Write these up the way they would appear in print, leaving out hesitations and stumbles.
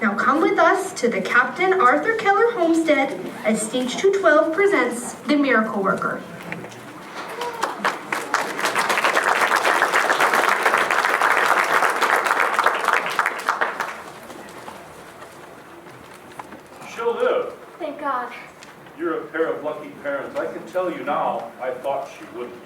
Now come with us to the Captain Arthur Keller homestead as Stage 212 presents The Miracle Worker. She'll live. Thank God. You're a pair of lucky parents. I can tell you now, I thought she wouldn't.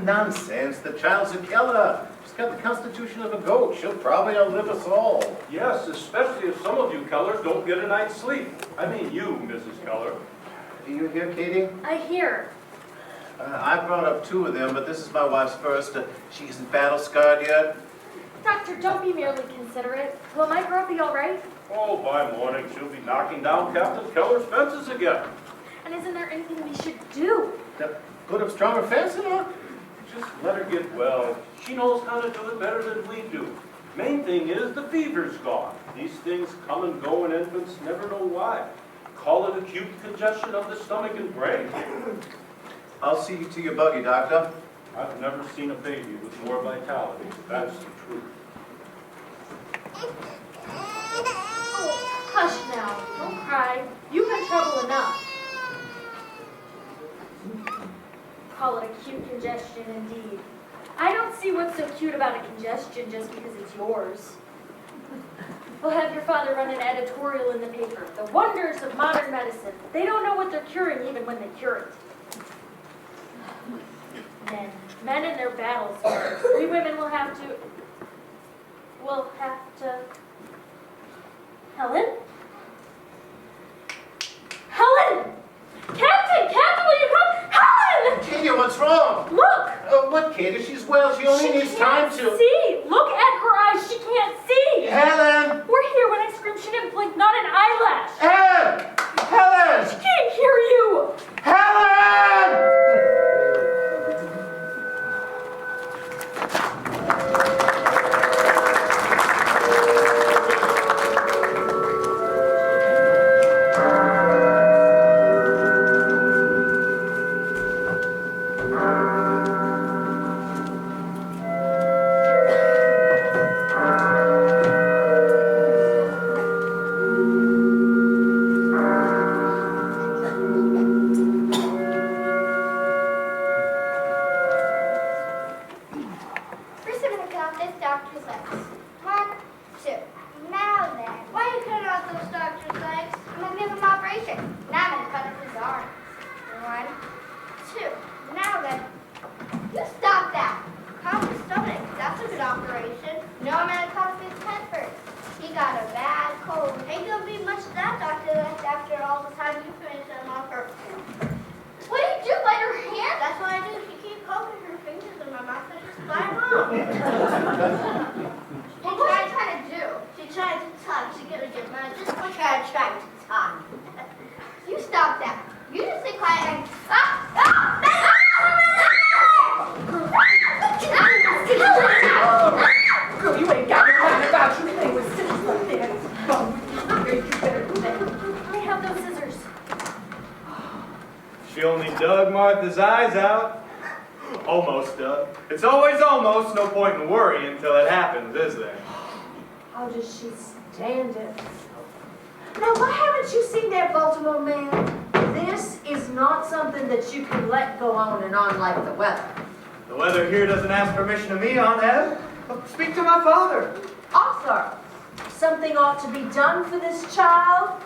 Nonsense. The child's a Keller. She's got the constitution of a goat. She'll probably outlive us all. Yes, especially if some of you Kellers don't get a night's sleep. I mean you, Mrs. Keller. Are you here, Katie? I hear. I brought up two of them, but this is my wife's first. She isn't battle-scarred yet. Doctor, don't be merely considerate. Will my girl be all right? Oh, by morning she'll be knocking down Captain Keller's fences again. And isn't there anything we should do? Put up stronger fencing on? Just let her get well. She knows how to do it better than we do. Main thing is the fever's gone. These things come and go and infants never know why. Call it acute congestion of the stomach and brain. I'll see you to your buggy, Doctor. I've never seen a baby with more vitality. That's the truth. Oh, hush now. Don't cry. You've been trouble enough. Call it acute congestion, indeed. I don't see what's so cute about a congestion just because it's yours. We'll have your father run an editorial in the paper. The wonders of modern medicine. They don't know what they're curing even when they cure it. Men in their battle scars. We women will have to... Helen? Helen! Captain, will you come? Helen! Katie, what's wrong? Look! What, Katie? She's well. She only needs time to... She can't see! Look at her eyes. She can't see! Helen! We're here. When I scream, she didn't blink, not an eyelash. Helen! Helen! She can't hear you! Helen! She only dug Martha's eyes out. Almost dug. It's always almost. No point in worrying until it happens, is there? How does she stand it? Now, why haven't you seen that Baltimore man? This is not something that you can let go on and on like the weather. The weather here doesn't ask permission of me, Aunt Helen. Speak to my father. Arthur, something ought to be done for this child.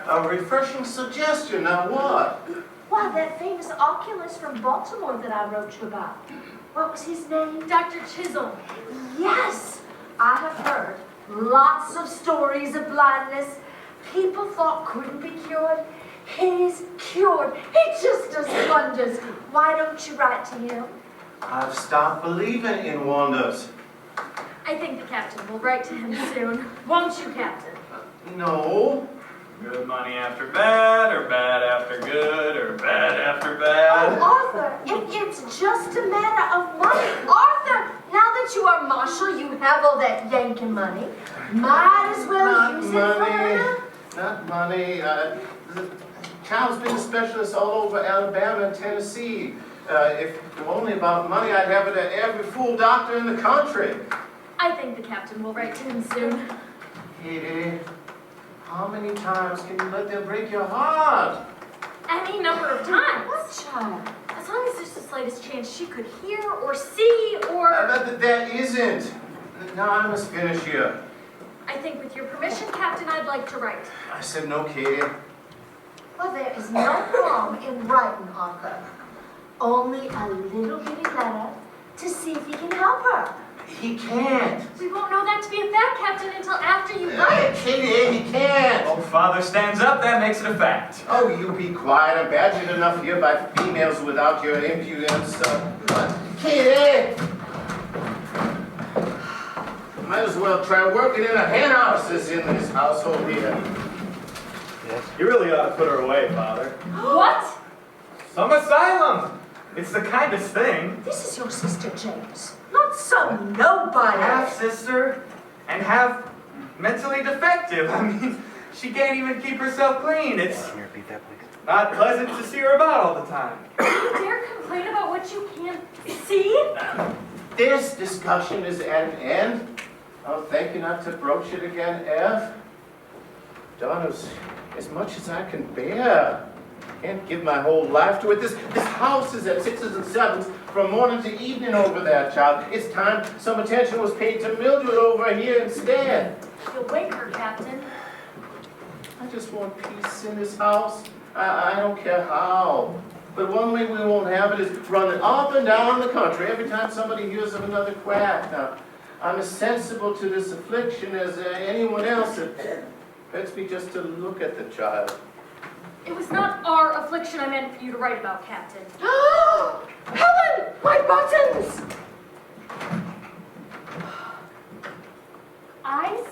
A refreshing suggestion. Now what? Why, that famous oculist from Baltimore that I wrote you about. What was his name? Dr. Chisholm. Yes, I have heard lots of stories of blindness. People thought couldn't be cured. He's cured. He just does wonders. Why don't you write to him? I've stopped believing in wonders. I think the captain will write to him soon. Won't you, Captain? No. Good money after bad, or bad after good, or bad after bad. Oh, Arthur, it's just a matter of money. Arthur, now that you are marshal, you have all that Yankee money. Might as well use it for her. Not money. The child's been a specialist all over Alabama and Tennessee. If it were only about money, I'd have it at every fool doctor in the country. I think the captain will write to him soon. Katie, How many times can you let them break your heart? Any number of times. What child? As long as there's the slightest chance she could hear or see or... That isn't. Now I must finish here. I think with your permission, Captain, I'd like to write. I said no, Katie. Well, there is no harm in writing, Arthur. Only a little bitty letter to see if he can help her. He can't. We won't know that to be a fact, Captain, until after you write. Katie, he can't. Oh, father stands up, that makes it a fact. Oh, you be quiet. I'm badgered enough here by females without your impudence. Katie! Might as well try working in a hen house as in this household here. You really ought to put her away, father. What? Some asylum. It's the kindest thing. This is your sister, James. Not some nobody. Half-sister and half mentally defective. I mean, she can't even keep herself clean. It's not pleasant to see her about all the time. You dare complain about what you can't see? This discussion is at an end. I'll thank you not to broach it again, Ev. Done as much as I can bear. Can't give my whole life to it. This house is at 6s and 7s from morning to evening over there, child. It's time some attention was paid to Mildred over here instead. You'll wake her, Captain. I just want peace in this house. I don't care how. But one way we won't have it is running up and down the country every time somebody hears of another quack. Now, I'm as sensible to this affliction as anyone else. It hurts me just to look at the child. It was not our affliction I meant for you to write about, Captain. Helen! My buttons! Eyes?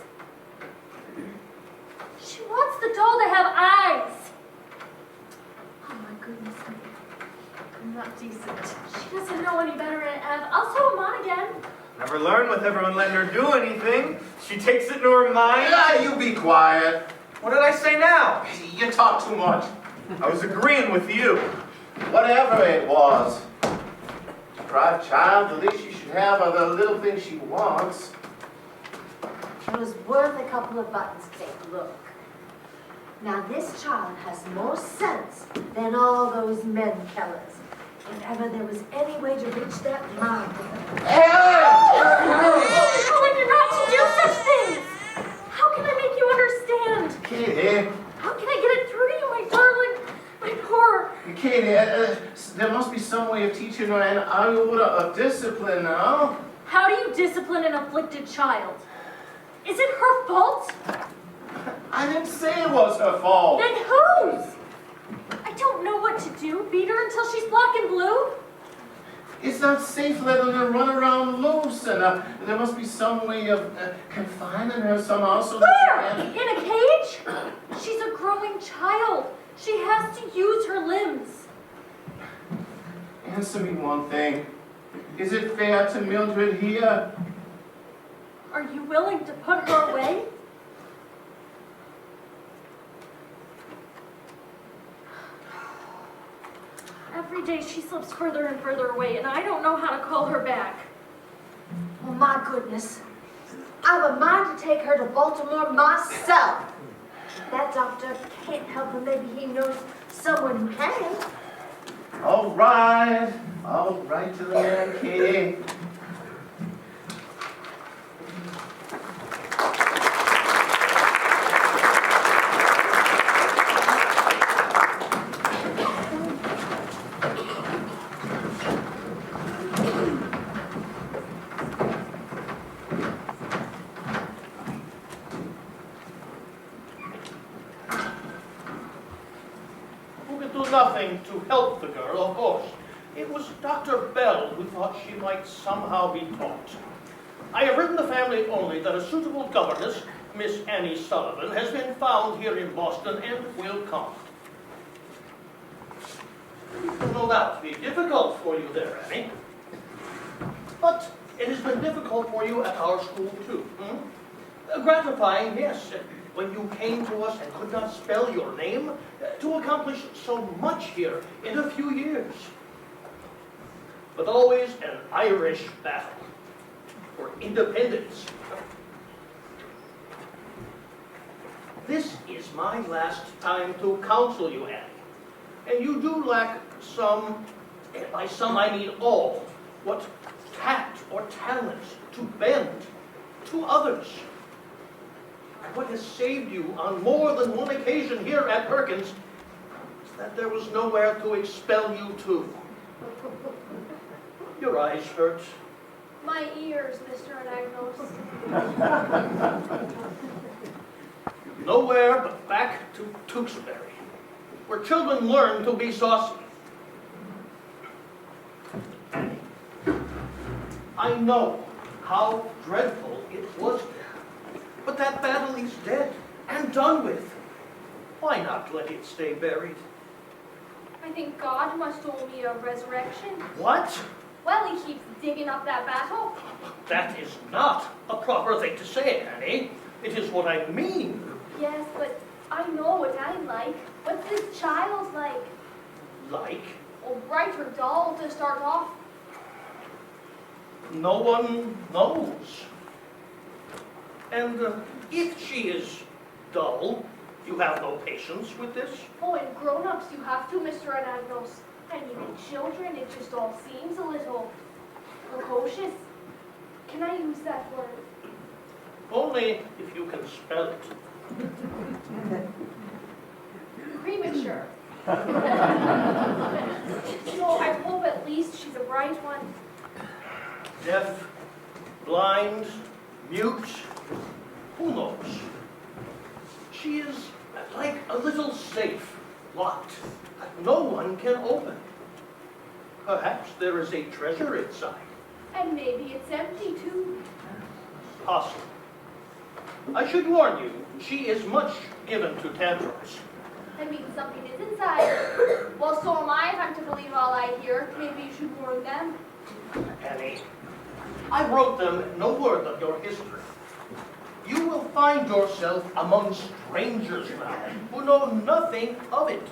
She wants the doll to have eyes. Oh my goodness. I'm not decent. She doesn't know any better, Ev. I'll sew them on again. Never learned with everyone letting her do anything. She takes it into her mind. Ah, you be quiet. What did I say now? You talk too much. I was agreeing with you. Whatever it was. Deprived child, the least she should have are the little things she wants. It was worth a couple of buttons, take a look. Now this child has more sense than all those men Kellers. If ever there was any way to reach that mind. Helen, you're not to do such things. How can I make you understand? Katie, How can I get it through to you, my darling? My poor... Katie, there must be some way of teaching her an iota of discipline now. How do you discipline an afflicted child? Is it her fault? I didn't say it was her fault. Then whose? I don't know what to do. Beat her until she's black and blue? It's not safe letting her run around loose, and there must be some way of confining her somehow so that Where? In a cage? She's a growing child. She has to use her limbs. Answer me one thing. Is it fair to Mildred here? Are you willing to put her away? Every day she slips further and further away, and I don't know how to call her back. Oh my goodness. I've a mind to take her to Baltimore myself. If that doctor can't help her, maybe he knows someone who can. All right to the man, Katie. Nothing to help the girl, of course. It was Dr. Bell who thought she might somehow be taught. I have written the family only that a suitable governess, Miss Annie Sullivan, has been found here in Boston and will come. It will no doubt be difficult for you there, Annie. But it has been difficult for you at our school, too. Gratifying, yes. When you came to us and could not spell your name, to accomplish so much here in a few years. But always an Irish battle for independence. This is my last time to counsel you, Annie. And you do lack some, and by some I mean all, what tact or talent to bend to others. And what has saved you on more than one occasion here at Perkins is that there was nowhere to expel you to. Your eyes hurt. My ears, Mr. Anagnos. Nowhere but back to Tewksbury, where children learn to be saucy. Annie, I know how dreadful it was there, but that battle is dead and done with. Why not let it stay buried? I think God must owe me a resurrection. What? Well, he keeps digging up that battle. That is not a proper thing to say, Annie. It is what I mean. Yes, but I know what I'm like. What's this child like? Like? Well, bright or dull to start off. No one knows. And if she is dull, you have no patience with this? Oh, in grown-ups you have to, Mr. Anagnos. I mean, in children it just all seems a little precocious. Can I use that word? Only if you can spell it. Premature. So I hope at least she's a bright one. Deaf, blind, mute, who knows? She is like a little safe, locked, that no one can open. Perhaps there is a treasure inside. And maybe it's empty too. Possible. I should warn you, she is much given to tantrums. I mean, something is inside. Well, so am I if I'm to believe all I hear. Maybe you should warn them. Annie, I wrote them no word of your history. You will find yourself among strangers now who know nothing of it.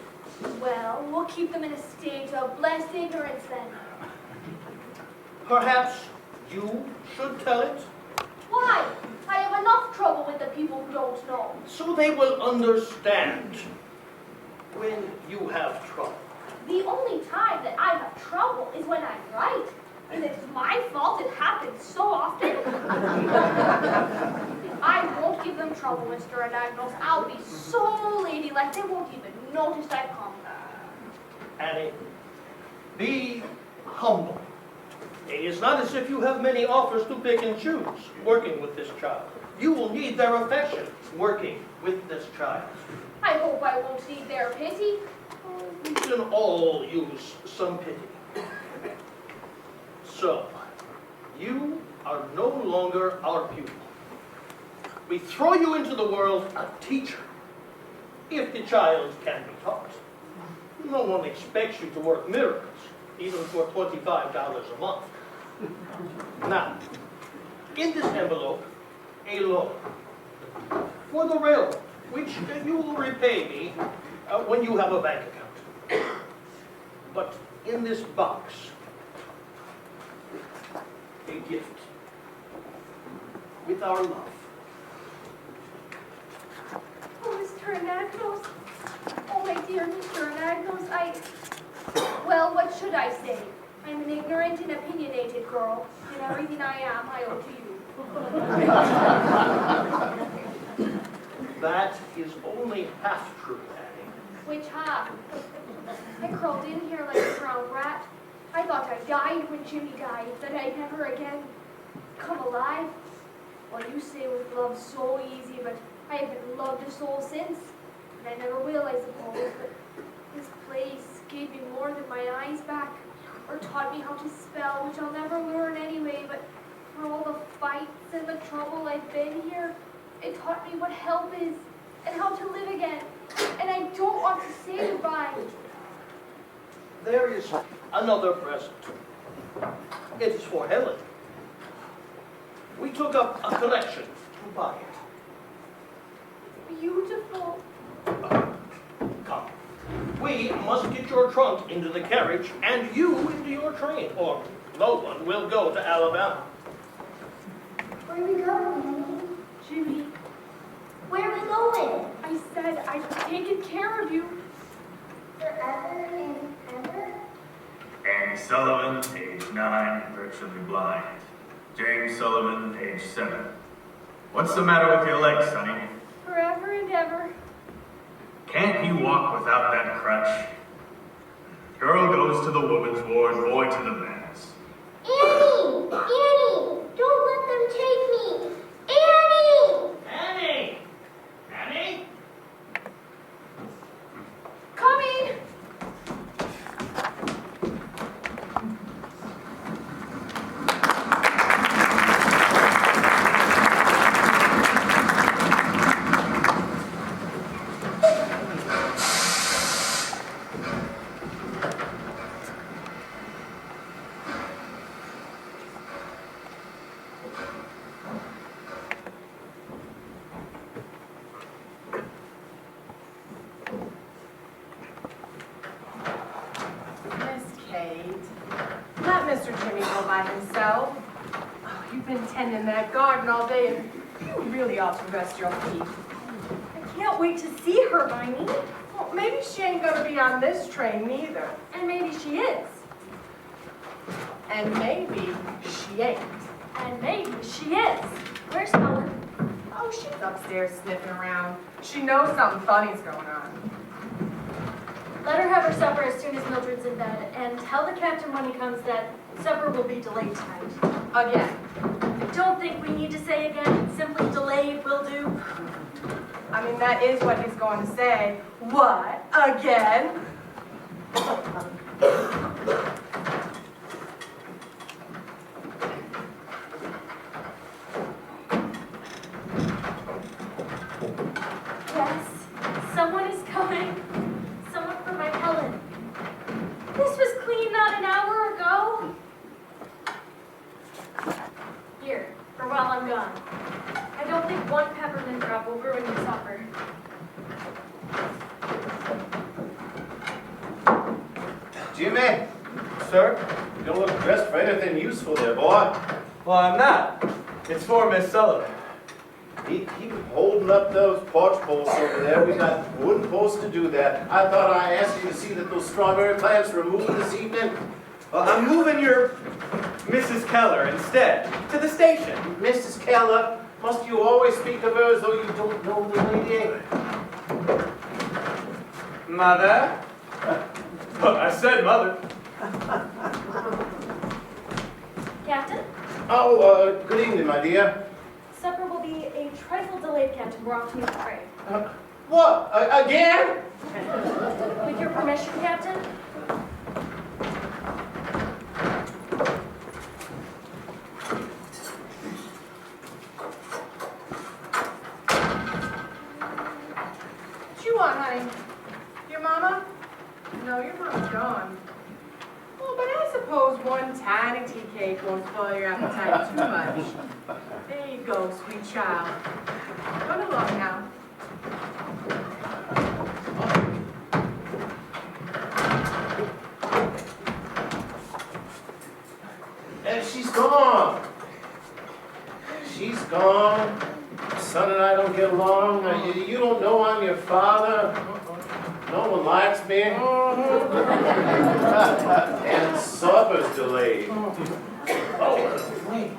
Well, we'll keep them in a state of blessed ignorance then. Perhaps you should tell it, Why? I have enough trouble with the people who don't know. so they will understand when you have trouble. The only time that I have trouble is when I'm right. And it's my fault it happens so often. I won't give them trouble, Mr. Anagnos. I'll be so ladylike they won't even notice I've come. Annie, be humble. It is not as if you have many offers to pick and choose working with this child. You will need their affection working with this child. I hope I won't need their pity. We can all use some pity. So, you are no longer our pupil. We throw you into the world a teacher, if the child can be taught. No one expects you to work miracles, even for $25 a month. Now, in this envelope, a loan for the railroad, which you will repay me when you have a bank account. But in this box, a gift with our love. Oh, Mr. Anagnos. Oh, my dear Mr. Anagnos, well, what should I say? I'm an ignorant and opinionated girl, and everything I am I owe to you. That is only half true, Annie. Which half? I crawled in here like a drowned rat. I thought I died when Jimmy died, that I'd never again come alive. Well, you say with love so easy, but I haven't loved a soul since. And I never will, I suppose, but this place gave me more than my eyes back, or taught me how to spell, which I'll never learn anyway, but for all the fights and the trouble I've been here, it taught me what help is, and how to live again. And I don't want to say goodbye. There is another present. It is for Helen. We took up a collection to buy it. Beautiful. Come. We must get your trunk into the carriage and you into your train, or no one will go to Alabama. Where are we going, Annie? Jimmy, Where are we going? I I've taken care of you. Forever and ever? Annie Sullivan, age 9, virtually blind. James Sullivan, age 7. What's the matter with your legs, sonny? Forever and ever. Can't you walk without that crutch? Girl goes to the woman's ward, boy to the man's. Annie! Annie! Don't let them take me! Annie! Annie! Annie? Coming! Miss Kate, let Mr. Jimmy go by himself. Oh, you've been tending that garden all day, and you really ought to rest your feet. I can't wait to see her, Viney. Well, maybe she ain't gonna be on this train neither. And maybe she is. And maybe she ain't. And maybe she is. Where's Helen? Oh, she's upstairs sniffing around. She knows something funny's going on. Let her have her supper as soon as Mildred's in bed, and tell the captain when he comes that supper will be delayed tonight. Again. I don't think we need to say again. Simply delayed will do. I mean, that is what he's going to say. What? Again? Yes, someone is coming. Someone for my Helen. This was clean not an hour ago. Here, for while I'm gone. I don't think one peppermint drop will ruin your supper. Jimmy, Sir? you don't look dressed for anything useful there, boy. Well, I'm not. It's for Miss Sullivan. Keep holding up those porch posts over there. We got wooden posts to do that. I thought I asked you to see that those strawberry plants were moved this evening. Well, I'm moving your Mrs. Keller instead to the station. Mrs. Keller, must you always speak of her as though you don't know the lady? Mother? I said mother. Captain, Oh, good evening, my dear. supper will be a trifle delayed, Captain. We're off to meet the fray. What? Again? With your permission, Captain? What you want, honey? Your mama? No, your mama's gone. Oh, but I suppose one tiny tea cake won't spoil your appetite too much. There you go, sweet child. Run along now. And she's gone. She's gone. Son and I don't get along. You don't know I'm your father. No one likes me. And supper's delayed. Oh, wait.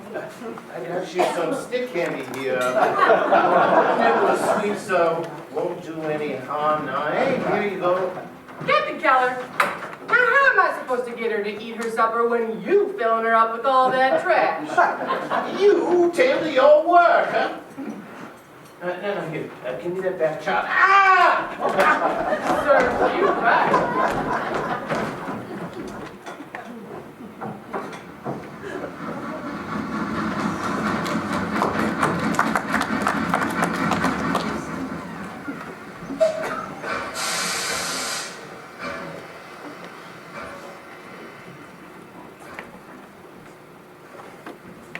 I got you some stick candy here. Nibble sweets won't do any harm now. Hey, here you go. Captain Keller, now how am I supposed to get her to eat her supper when you filling her up with all that trash? You tell me your work, huh? No, here. Give me that back, child. Ah! Serves you right.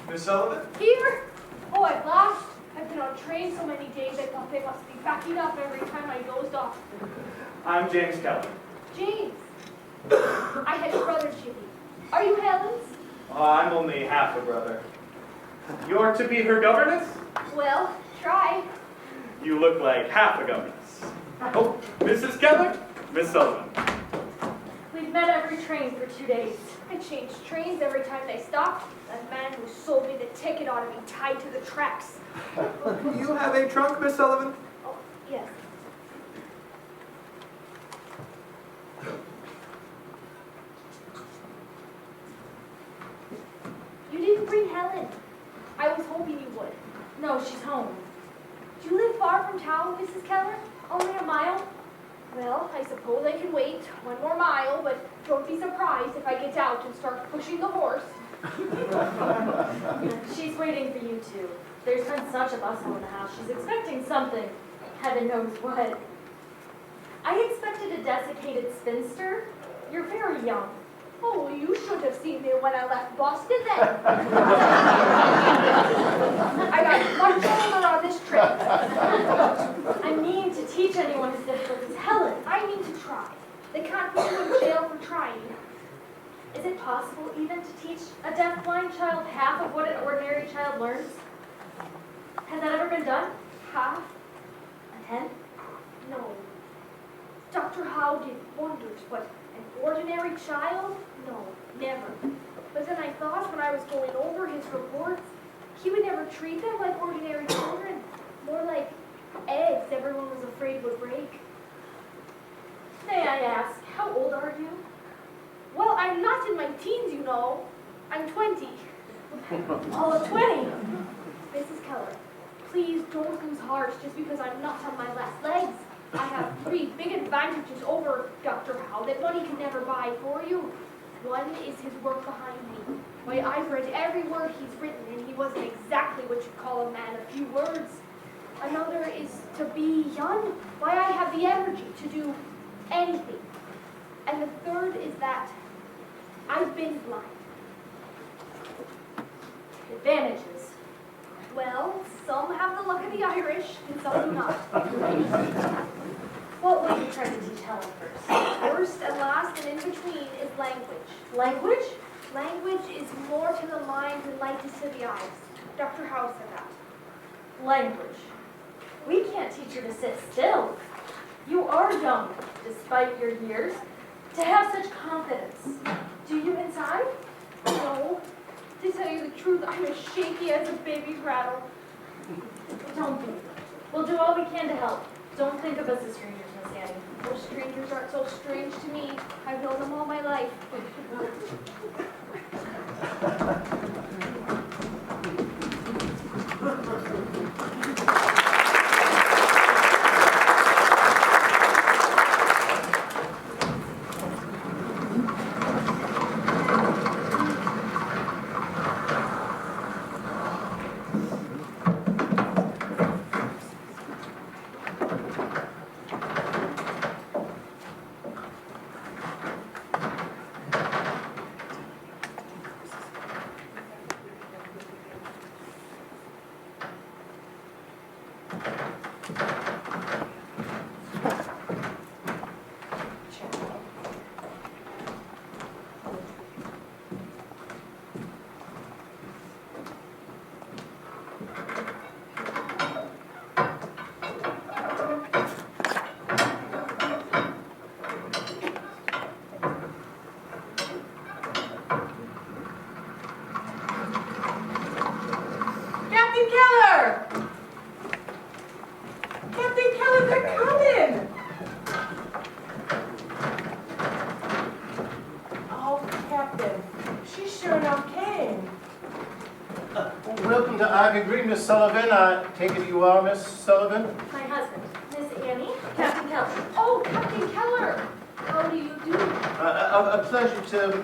Miss Sullivan? Here? Oh, I've lost. I've been on train so many days I thought they must be backing up every time I dozed off. I'm James Keller. James. I had a brother, Jimmy. Are you Helen's? Oh, I'm only half a brother. You're to be her governess? Well, try. You look like half a governess. Oh, Mrs. Keller, Miss Sullivan. We've met every train for 2 days. I changed trains every time they stopped. That man who sold me the ticket ought to be tied to the tracks. You have a trunk, Miss Sullivan? Oh, yes. You didn't bring Helen. I was hoping you would. No, she's home. Do you live far from town, Mrs. Keller? Only a mile? Well, I suppose I can wait 1 more mile, but don't be surprised if I get out and start pushing the horse. She's waiting for you two. There's been such a bustle in the house. She's expecting something. Heaven knows what. I expected a desiccated spinster. You're very young. Oh, well, you should have seen me when I left Boston then. I got much older on this trip. I mean to teach anyone as difficult as Helen. I mean to try. They can't put you in jail for trying. Is it possible even to teach a deaf-blind child half of what an ordinary child learns? Has that ever been done? Half? A tenth? No. Dr. Howe did wonders, but an ordinary child? No, never. But then I thought when I was going over his reports, he would never treat them like ordinary children. More like eggs everyone was afraid would break. May I ask, how old are you? Well, I'm not in my teens, you know. I'm 20. Oh, 20. Mrs. Keller, please don't lose heart just because I'm not on my last legs. I have 3 big advantages over Dr. Howe that money can never buy for you. One is his work behind me. Why, I've read every word he's written, and he wasn't exactly what you'd call a man of few words. Another is to be young. Why, I have the energy to do anything. And the third is that I've been blind. Advantages. Well, some have the luck of the Irish, and some do not. What will you try to teach Helen first? First and last and in between is language. Language? Language is more to the mind than light is to the eyes. Dr. Howe said that. Language. We can't teach her to sit still. You are young, despite your years, to have such confidence. Do you inside? No. To tell you the truth, I'm as shaky as a baby's rattle. Don't be. We'll do all we can to help. Don't think of us as strangers, Miss Annie. Those strangers aren't so strange to me. I've known them all my life. Welcome to Ivy Green, Miss Sullivan. I take it you are Miss Sullivan? My husband, Miss Annie, Captain Keller. Oh, Captain Keller! How do you do? A pleasure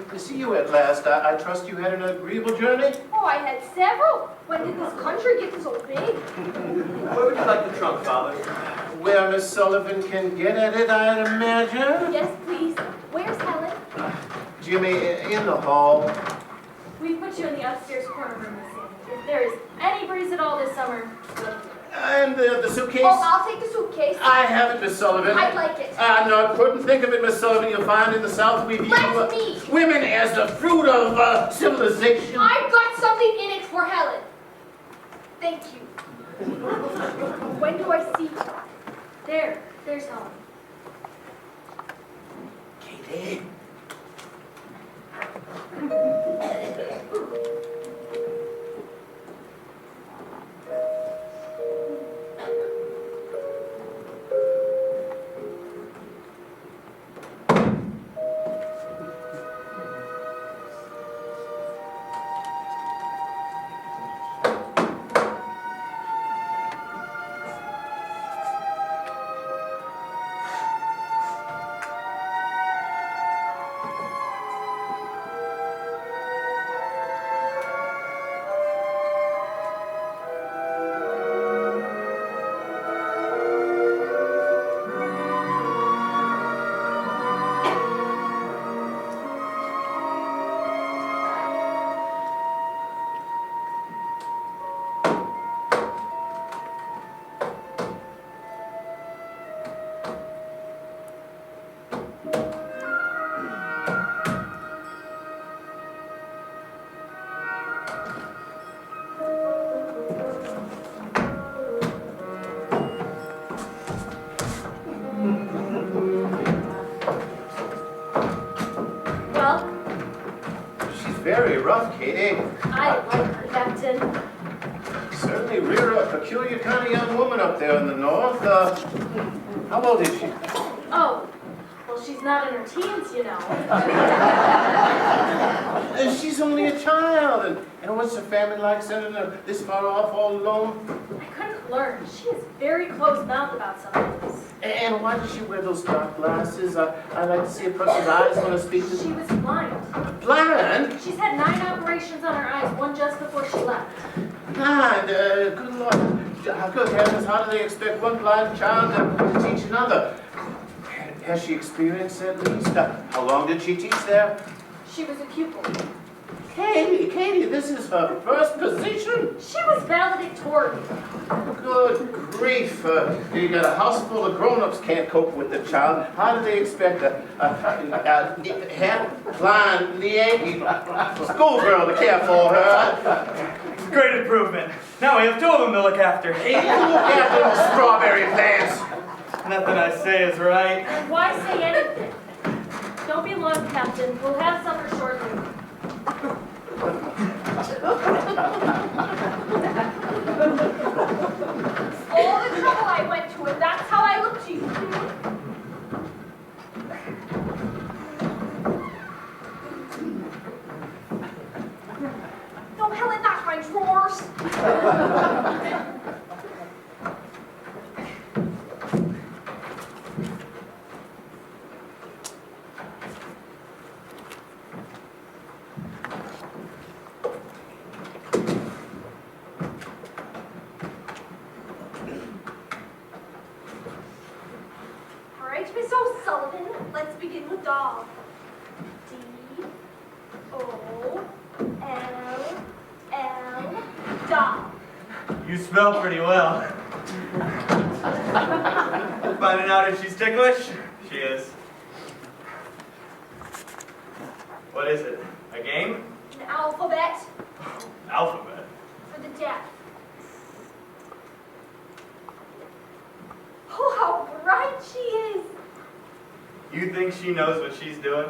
to see you at last. I trust you had an agreeable journey? Oh, I had several. When did this country get so big? Where would you like the trunk, Father? Where Miss Sullivan can get at it, I'd imagine. Yes, please. Where's Helen? Jimmy, in the hall. We put you in the upstairs corner room, Miss Annie. If there is any breeze at all this summer, And the suitcase? Oh, I'll take the suitcase. I have it, Miss Sullivan. I'd like it. No, I couldn't think of it, Miss Sullivan. You'll find in the South we view Let me. women as the fruit of civilization. I've got something in it for Helen. Thank you. When do I see you? There's Helen. Katie. Very rough, Katie. I like her, Captain. Certainly rear a peculiar kind of young woman up there in the north. How old is she? Oh, well, she's not in her teens, you know. She's only a child. And what's her family like sending her this far off all alone? I couldn't learn. She is very close-mouthed about some things. And why does she wear those dark glasses? I like to see a person's eyes when I speak to She them. was blind. Blind? She's had 9 operations on her eyes, one just before she left. Blind? Good Lord. Good heavens, how do they expect one blind child to teach another? Has she experienced at least? How long did she teach there? She was a pupil. Katie, this is her first position? She was valedictorian. Good grief. You got a house full of grown-ups can't cope with the child. How do they expect a blind Yankee schoolgirl to care for her? Great improvement. Now we have 2 of them to look after. Hey, you look after those strawberry plants. Nothing I say is right. And why say anything? Don't be alarmed, Captain. We'll have supper shortly. All the trouble I went to, and that's how I look to you. No, Helen, not my drawers. Miss O'Sullivan, let's begin with dog. D-O-L-L, dog. You spell pretty well. Finding out if she's ticklish? She is. What is it? A game? An alphabet Alphabet. for the deaf. Oh, how bright she is. You think she knows what she's doing?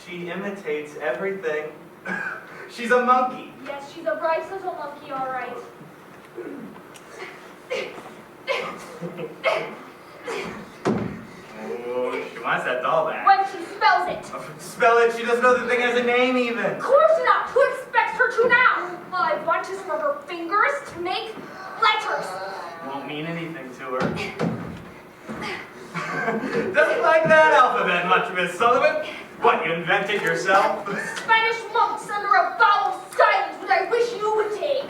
She imitates everything. She's a monkey. Yes, she's a bright little monkey, all right. Oh, she wants that doll back. When she spells it. Spell it, she doesn't know the thing has a name even. Of course not. Who expects her to now? All I want is for her fingers to make letters. Won't mean anything to her. Doesn't like that alphabet much, Miss Sullivan. What, you invented yourself? Spanish monks under a vow of silence, which I wish you would take.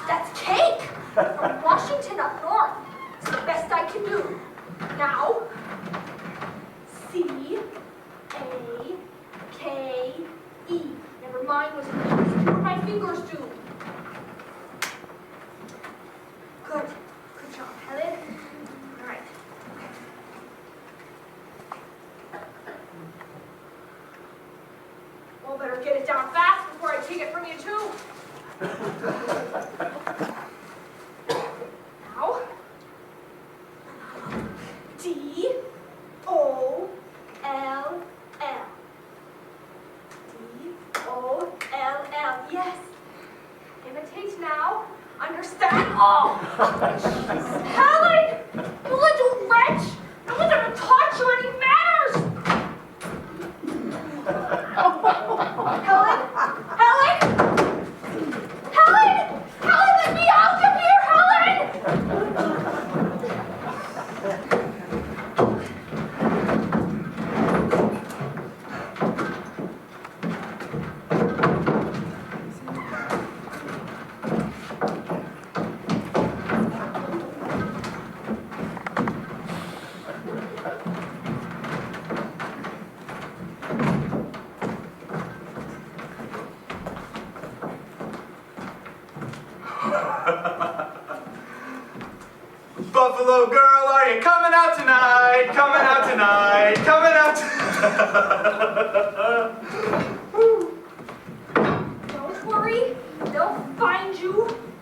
That's cake from Washington up north. It's the best I can do. Now, C A-K-E. Never mind what my fingers do. Good. Good job, Helen. All right. Well, better get it down fast before I take it from you, too. Now. D-O-L-L. D-O-L-L. Yes. Imitate now. Understand all. Helen! You little wretch! No one's ever taught you any manners! Helen? Helen? Helen! Helen, let me out of here, Helen! Buffalo girl, are you coming out tonight? Coming out tonight? Coming out Don't worry, they'll find you.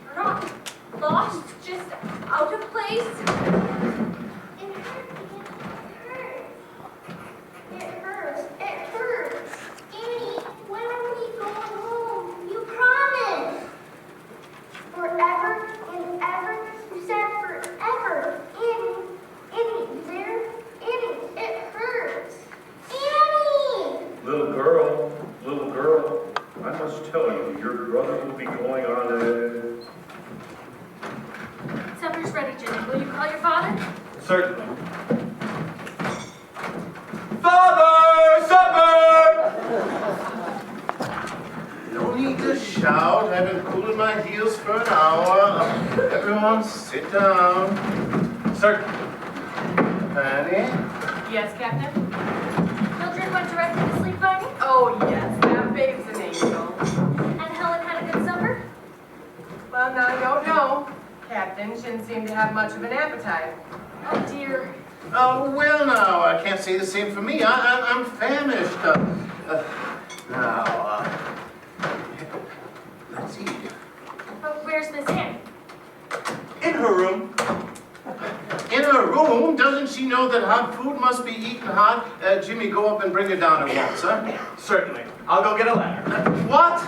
You're not lost, just out of place. It hurts. It hurts. Annie, when are we going home? You promised. Forever and ever. You said forever. Annie, there. Annie, it hurts. Annie! Little girl, I must tell you, your brother will be going on a... Supper's ready, Jimmy. Will you call your father? Certainly. Father! Supper! No need to shout. I've been cooling my heels for an hour. Everyone sit down. Certainly. Annie? Yes, Captain? Mildred went directly to sleep, Viney? Oh, yes, that babe's an angel. And Helen had a good supper? Well, now I don't know. Captain shouldn't seem to have much of an appetite. Oh, dear. Oh, well, now, I can't say the same for me. I'm famished. Now, let's eat. But where's Miss Annie? In her room. In her room? Doesn't she know that hot food must be eaten hot? Jimmy, go up and bring her down at once, huh? Certainly. I'll go get a ladder. What?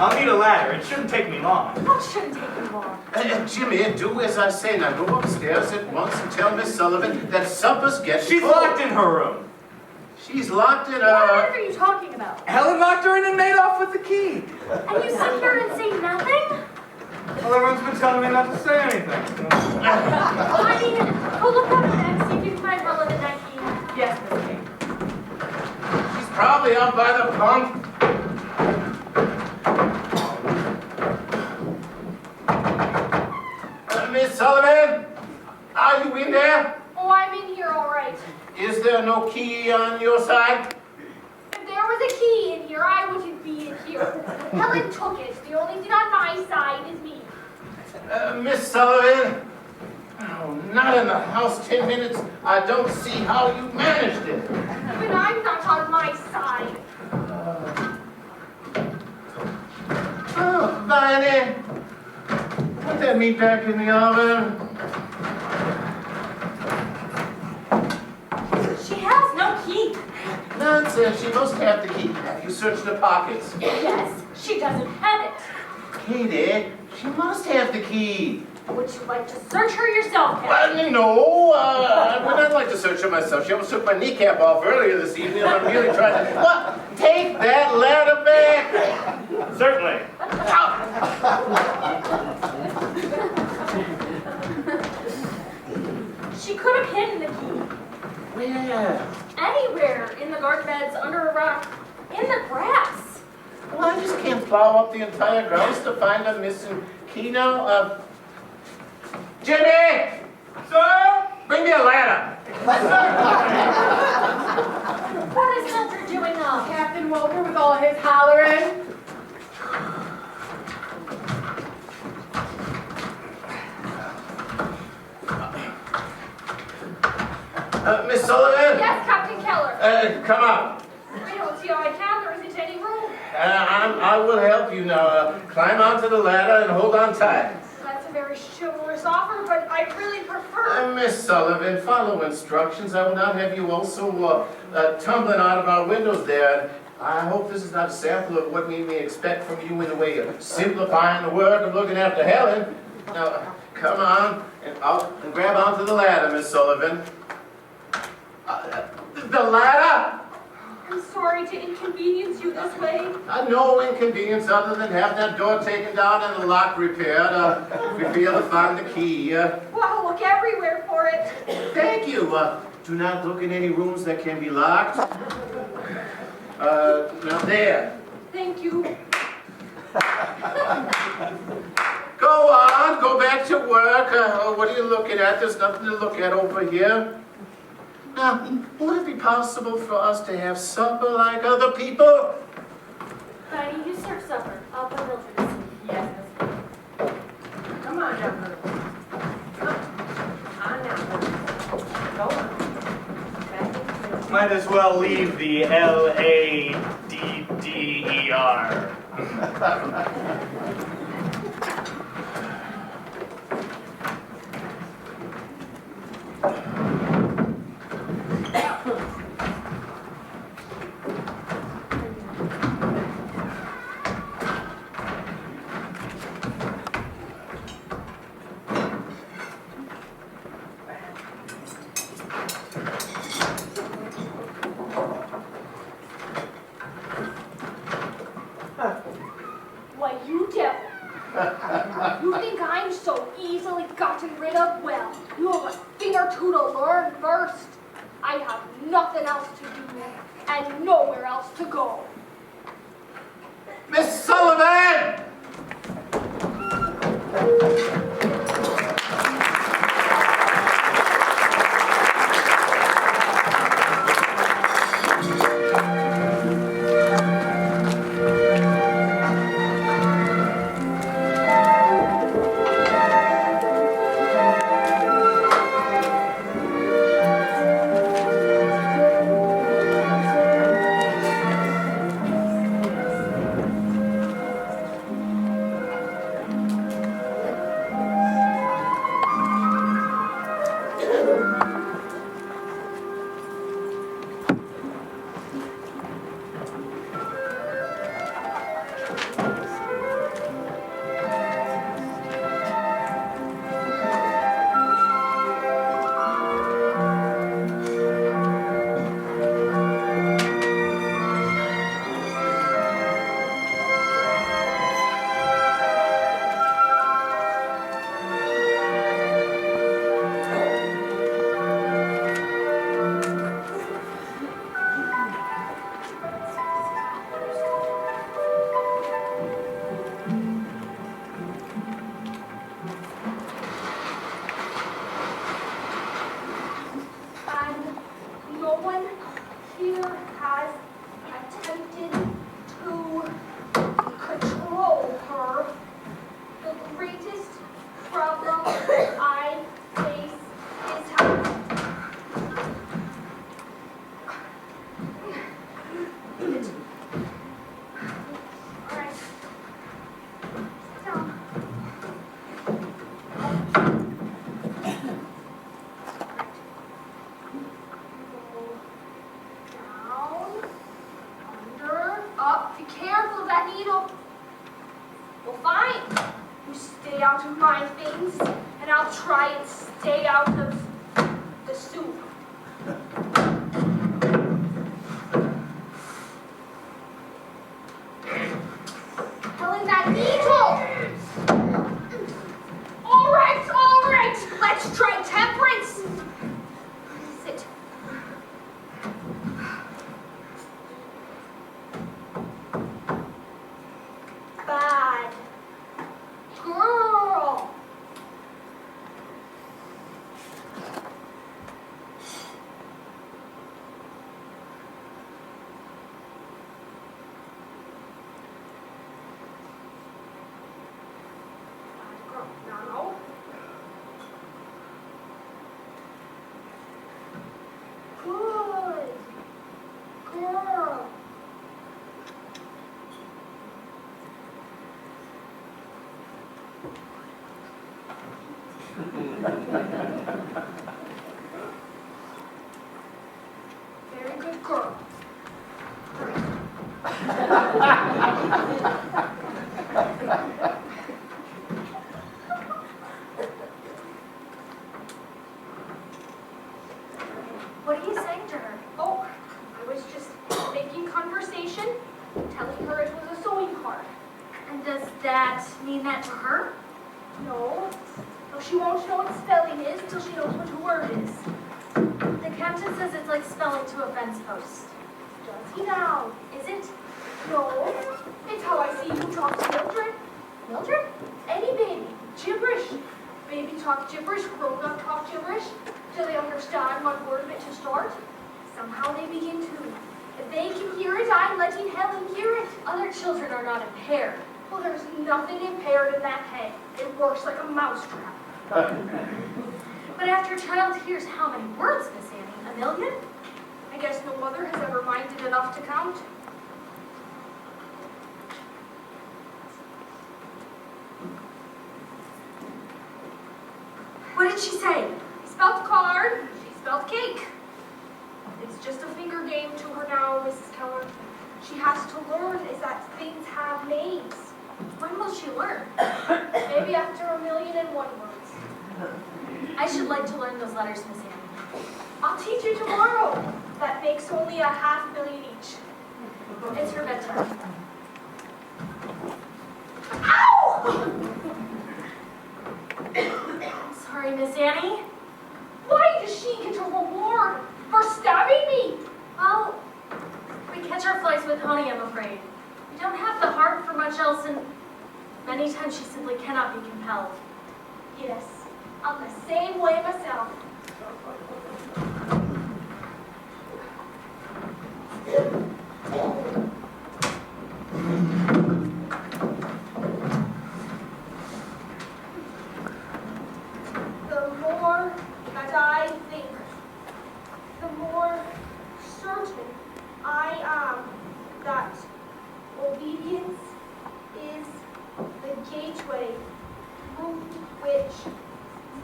I'll need a ladder. It shouldn't take me long. What shouldn't take you long? Jimmy, do as I say. Now go upstairs at once and tell Miss Sullivan that supper's getting She's cold. locked in her room. She's locked in What on her... earth are you talking about? Helen locked her in and made off with the key. And you sit here and say nothing? Well, everyone's been telling me not to say anything. Well, I mean, go look up and see if you can find Harl in that key. Yes, Miss King. She's probably up by the pump. Miss Sullivan, are you in there? Oh, I'm in here all right. Is there no key on your side? If there was a key in here, I wouldn't be in here. Helen took it. The only thing on my side is me. Miss Sullivan? Oh, not in the house 10 minutes. I don't see how you managed it. But I'm not on my side. Oh, Viney. Put that meat back in the oven. She has no key. Nonsense. She must have the key. Have you searched the pockets? Yes, she doesn't have it. Katie, she must have the key. Would you like to search her yourself, Captain? Well, no, I would not like to search her myself. She almost took my kneecap off earlier this evening, and I'm really trying to... What? Take that ladder back! Certainly. She could have hidden the key. Where? Anywhere. In the garden beds, under a rock, in the grass. Well, I just can't plow up the entire grounds to find a missing key now. Jimmy! Sir? Bring me a ladder! What is the Walter, with all his hollering. Miss Sullivan? Yes, Captain Keller. Come out. I don't see how I can. There isn't any room. I will help you now. Climb onto the ladder and hold on tight. That's a very chivalrous offer, but I really prefer... Miss Sullivan, follow instructions. I will not have you also tumbling out of our windows there. I hope this is not a sample of what we may expect from you in the way of simplifying the work of looking after Helen. Now, come on and grab onto the ladder, Miss Sullivan. The ladder? I'm sorry to inconvenience you this way. No inconvenience other than having that door taken down and the lock repaired. If we fail to find the key. Well, I'll look everywhere for it. Thank you. Do not look in any rooms that can be locked. Now there. Thank you. Go on, go back to work. What are you looking at? There's nothing to look at over here. Now, would it be possible for us to have supper like other people? Viney, you serve supper. I'll put Mildred to sleep. Yes, Miss. Come on now, Brooke. On now, go on. Back. Might as well leave the L-A-D-D-E-R. Why, you devil. You think I'm so easily gotten rid of? Well, you have a thing or two to learn first. I have nothing else to do and nowhere else to go. Miss Sullivan! Out of my things, and I'll try and stay out of the soup. Helen, that needle! All right, let's try temperance. Sit. Bad girl. Very good girl. What are you saying to her? Oh, I was just making conversation, telling her it was a sewing card. And does that mean that to her? No, she won't know what spelling is till she knows what a word is. The captain says it's like spelling to a fence post. Does he now? Is it? No, it's how I see you talk to Mildred. Mildred? Any baby. Gibberish. Baby talk gibberish, grown-up talk gibberish, till they understand one word of it to start. Somehow they begin to. If they can hear it, I'm letting Helen hear it. Other children are not impaired. Well, there's nothing impaired in that head. It works like a mousetrap. But after a child hears how many words, Miss Annie? A million? I guess no mother has ever minded enough to count. What did she say? He spelled card, she spelled cake. It's just a finger game to her now, Mrs. Keller. She has to learn is that things have names. When will she learn? Maybe after 1,000,001 words. I should like to learn those letters, Miss Annie. I'll teach you tomorrow. That makes only 500,000 each. It's her bedtime. Ow! I'm sorry, Miss Annie. Why does she get a reward for stabbing me? Well, we catch our flies with honey, I'm afraid. We don't have the heart for much else, and many times she simply cannot be compelled. Yes, I'm the same way myself. The more that I think, the more certain I am that obedience is the gateway through which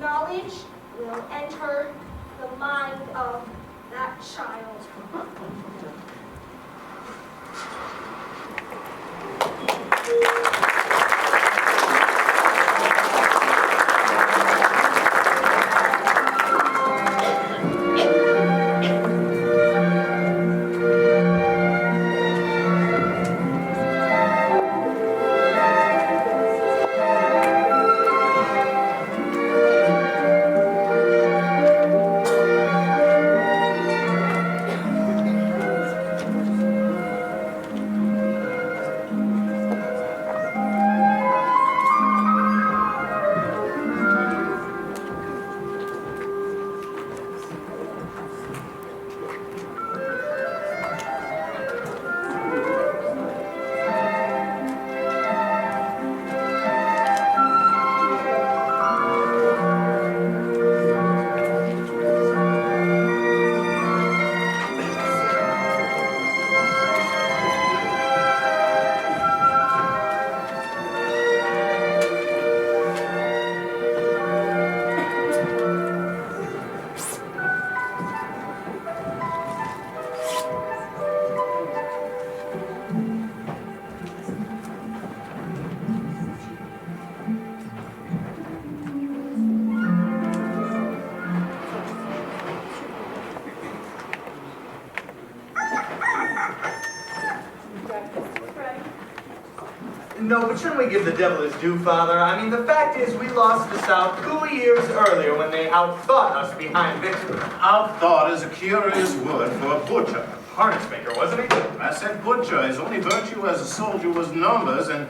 knowledge will enter the mind of that child. No, but shouldn't we give the devil his due, Father? I mean, the fact is, we lost the South 2 years earlier when they outthought us behind Vicksburg. Outthought is a curious word for a butcher. Harness maker, wasn't he? I said butcher. His only virtue as a soldier was numbers, and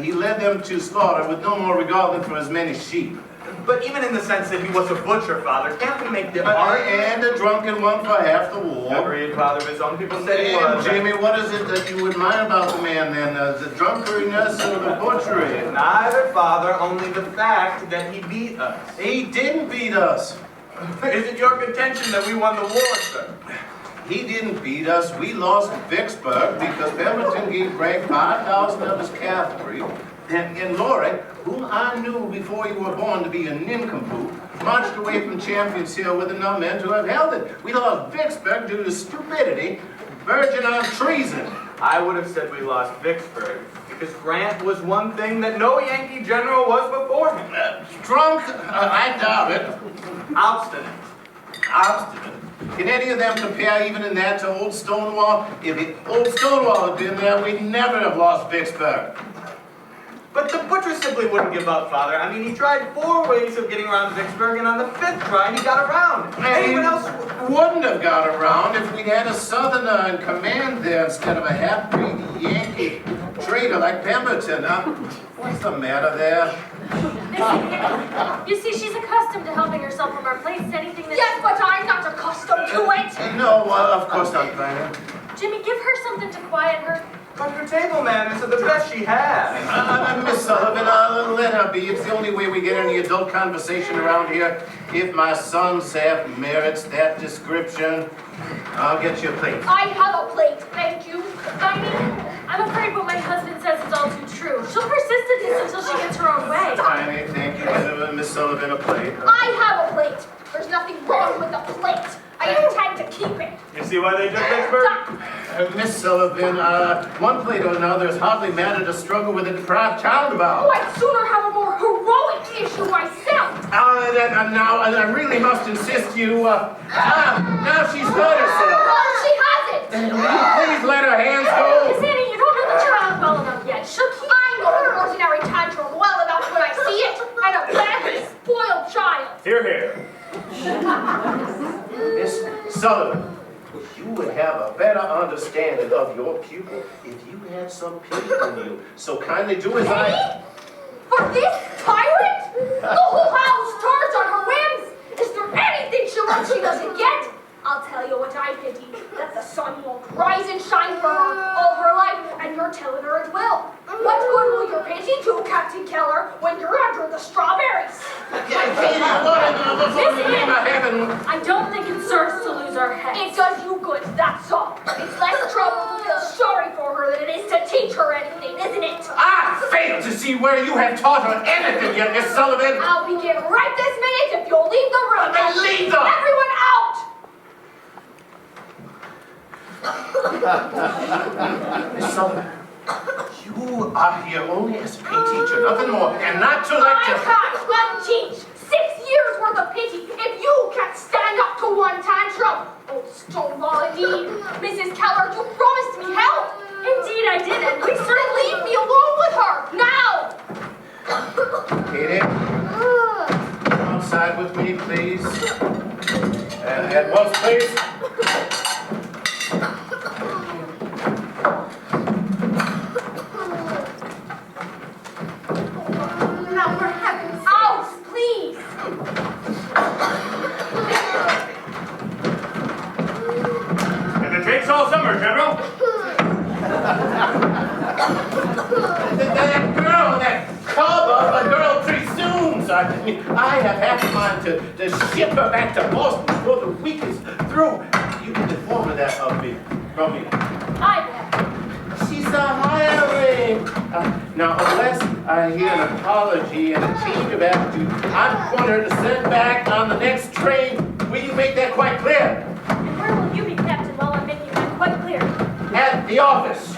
he led them to slaughter with no more regard than for as many sheep. But even in the sense that he was a butcher, Father, can't we make the argument? And a drunken one for half the war. Agreed, Father. His own people said he was. Jamie, what is it that you admire about the man then? The drunkenness or the butchery? Neither, Father, only the fact that he beat us. He didn't beat us. Is it your contention that we won the war, sir? He didn't beat us. We lost Vicksburg because Pemberton gave Bragg 5,000 of his cavalry. And Laurie, whom I knew before you were born to be a nincompoop, marched away from Champions Hill with enough men to have held it. We lost Vicksburg due to stupidity, verging on treason. I would have said we lost Vicksburg because Grant was one thing that no Yankee general was before him. Drunk? I doubt it. Obstinate. Obstinate. Can any of them compare even in that to Old Stonewall? If Old Stonewall had been there, we'd never have lost Vicksburg. But the butcher simply wouldn't give up, Father. I mean, he tried 4 ways of getting around Vicksburg, and on the 5th try, he got around. Anyone else wouldn't have got around if we'd had a Southerner in command there instead of a half-breed Yankee traitor like Pemberton. What's the matter there? You see, she's accustomed to helping herself from our plates. Anything that... Yes, but I'm not accustomed to it. No, of course not, Viney. Jimmy, give her something to quiet her. But her table manners are the best she has. Miss Sullivan, let her be. It's the only way we get any adult conversation around here. If my son's half merits that description, I'll get you a plate. I have a plate, thank you. I'm afraid what my husband says is all too true. She'll persist in this until she gets her own way. Viney, thank you. Get Miss Sullivan a plate. I have a plate. There's nothing wrong with the plate. I intend to keep it. You see why they took Vicksburg? Miss Sullivan, one plate or another is hardly matter to struggle with a deprived child about. Oh, I'd sooner have a more heroic issue myself. Now, I really must insist you, now she's hurt herself. Oh, she hasn't. Will you please let her hands go? Miss Annie, you don't know the child well enough yet. She'll keep... I know an ordinary tantrum well enough when I see it. And a badly spoiled child. Hear, hear. Miss Sullivan, you would have a better understanding of your pupil if you had some pity in you. So kindly do as I... For this tyrant? The whole house turns on her whims. Is there anything she wants she doesn't get? I'll tell you what I pity, that the sun won't rise and shine for her all her life, and you're telling her it will. What good will your pity do, Captain Keller, when you're under the strawberries? I don't think it serves to lose our heads. It does you good, that's all. It's less trouble to feel sorry for her than it is to teach her anything, isn't it? I fail to see where you have taught her anything yet, Miss Sullivan. I'll begin right this minute if you'll leave the room. Then leave them. Everyone out! Miss Sullivan, you are here only as a pay teacher, nothing more, and not to lecture. I can't unteach 6 years worth of pity if you can't stand up to one tantrum. Old Stonewall, indeed. Mrs. Keller, you promised me help. Indeed I did, and we certainly... Leave me alone with her, now! Katie, come outside with me, please. And at once, please. Now, for heaven's sake. Out, please! And it takes all summer, General. That girl, that cub of a girl presumes. I have half a mind to ship her back to Boston before the week is through. You can inform her that of me, from me. I bet. She's a hireling. Now, unless I hear an apology and a change of attitude, I'm going her to send back on the next train. Will you make that quite clear? And where will you be, Captain, while I'm making that quite clear? At the office.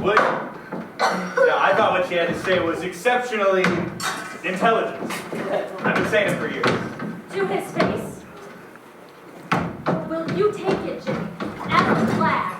William? Yeah, I thought what she had to say was exceptionally intelligent. I've been saying it for years. To his face. Will you take it, Jimmy? As a flag.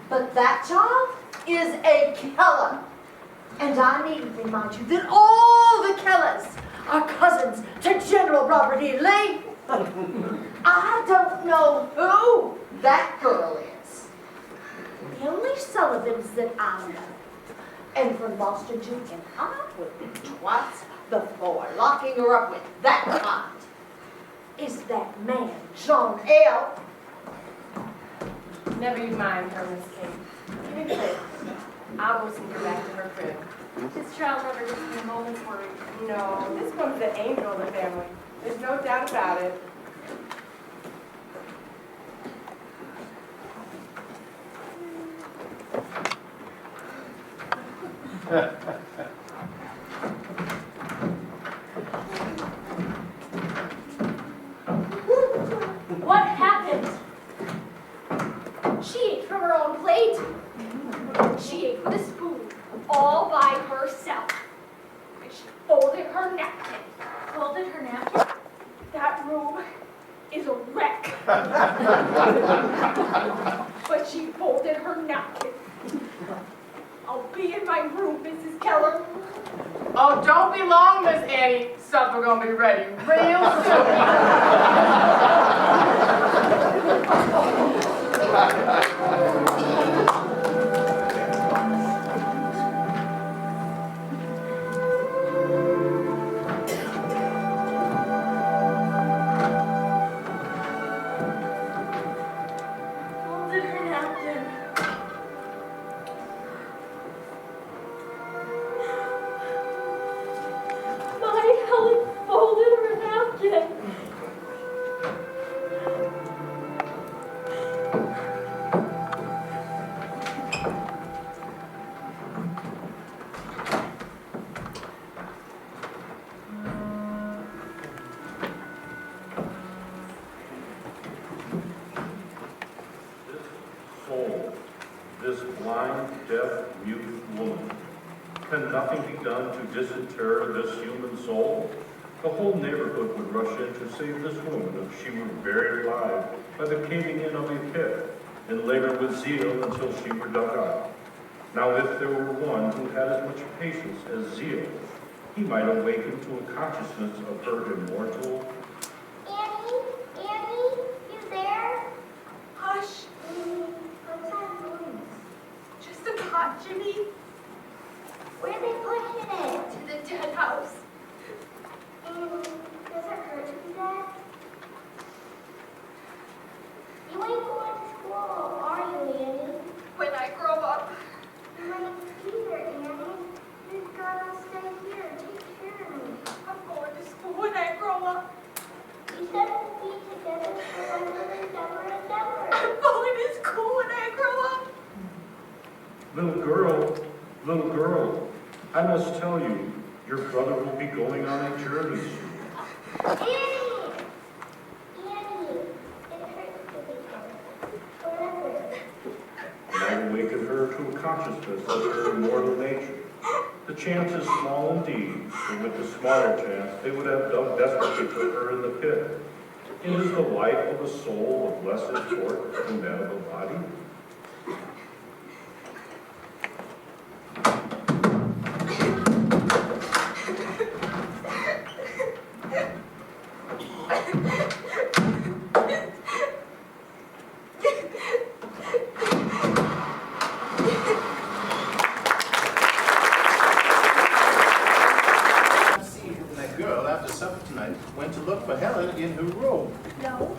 But that child is a Keller. And I need to remind you that all the Kellers are cousins to General Robert E. Lee. I don't know who that girl is. The only Sullivans that I know, and from Boston to and I would think twice before locking her up with that kind, is that man, John L. Never you mind her, Miss Kate. Give me place. I'll go sneak her back to her crib. This child never gives me a moment's worry. No, this one's the angel of the family. There's no doubt about it. her napkin. Folded her napkin? That room is a wreck. But she folded her napkin. I'll be in my room, Mrs. Keller. Oh, don't be long, Miss Annie. Supper gonna be ready real Folded her napkin. My Helen folded her napkin. Soul, this blind, deaf, mute woman. Can nothing be done to disinter this human soul? The whole neighborhood would rush in to save this woman if she were buried alive by the caving in of a pit, and labor with zeal until she were dug out. Now if there were one who had as much patience as zeal, he might awaken to a consciousness of her immortal. Annie, you there? Hush. What's that noise? Just a cot, Jimmy. Where are they pushing it? To the dead house. Annie, does it hurt to be dead? You ain't going to school, are you, Annie? When I grow up. You ain't either, Annie. You gotta stay here. Take care of me. I'm going to school when I grow up. You said we'll be together forever and ever and ever. I'm going to school when I grow up. Little girl, I must tell you, your brother will be going on a journey. Annie! It hurts to be dead. Forever. And I awaken her to a consciousness of her immortal nature. The chance is small indeed, but with the smaller chance, they would have dug desperately for her in the pit. It is the life of a soul of less import than that of a body. Helen in her room. No.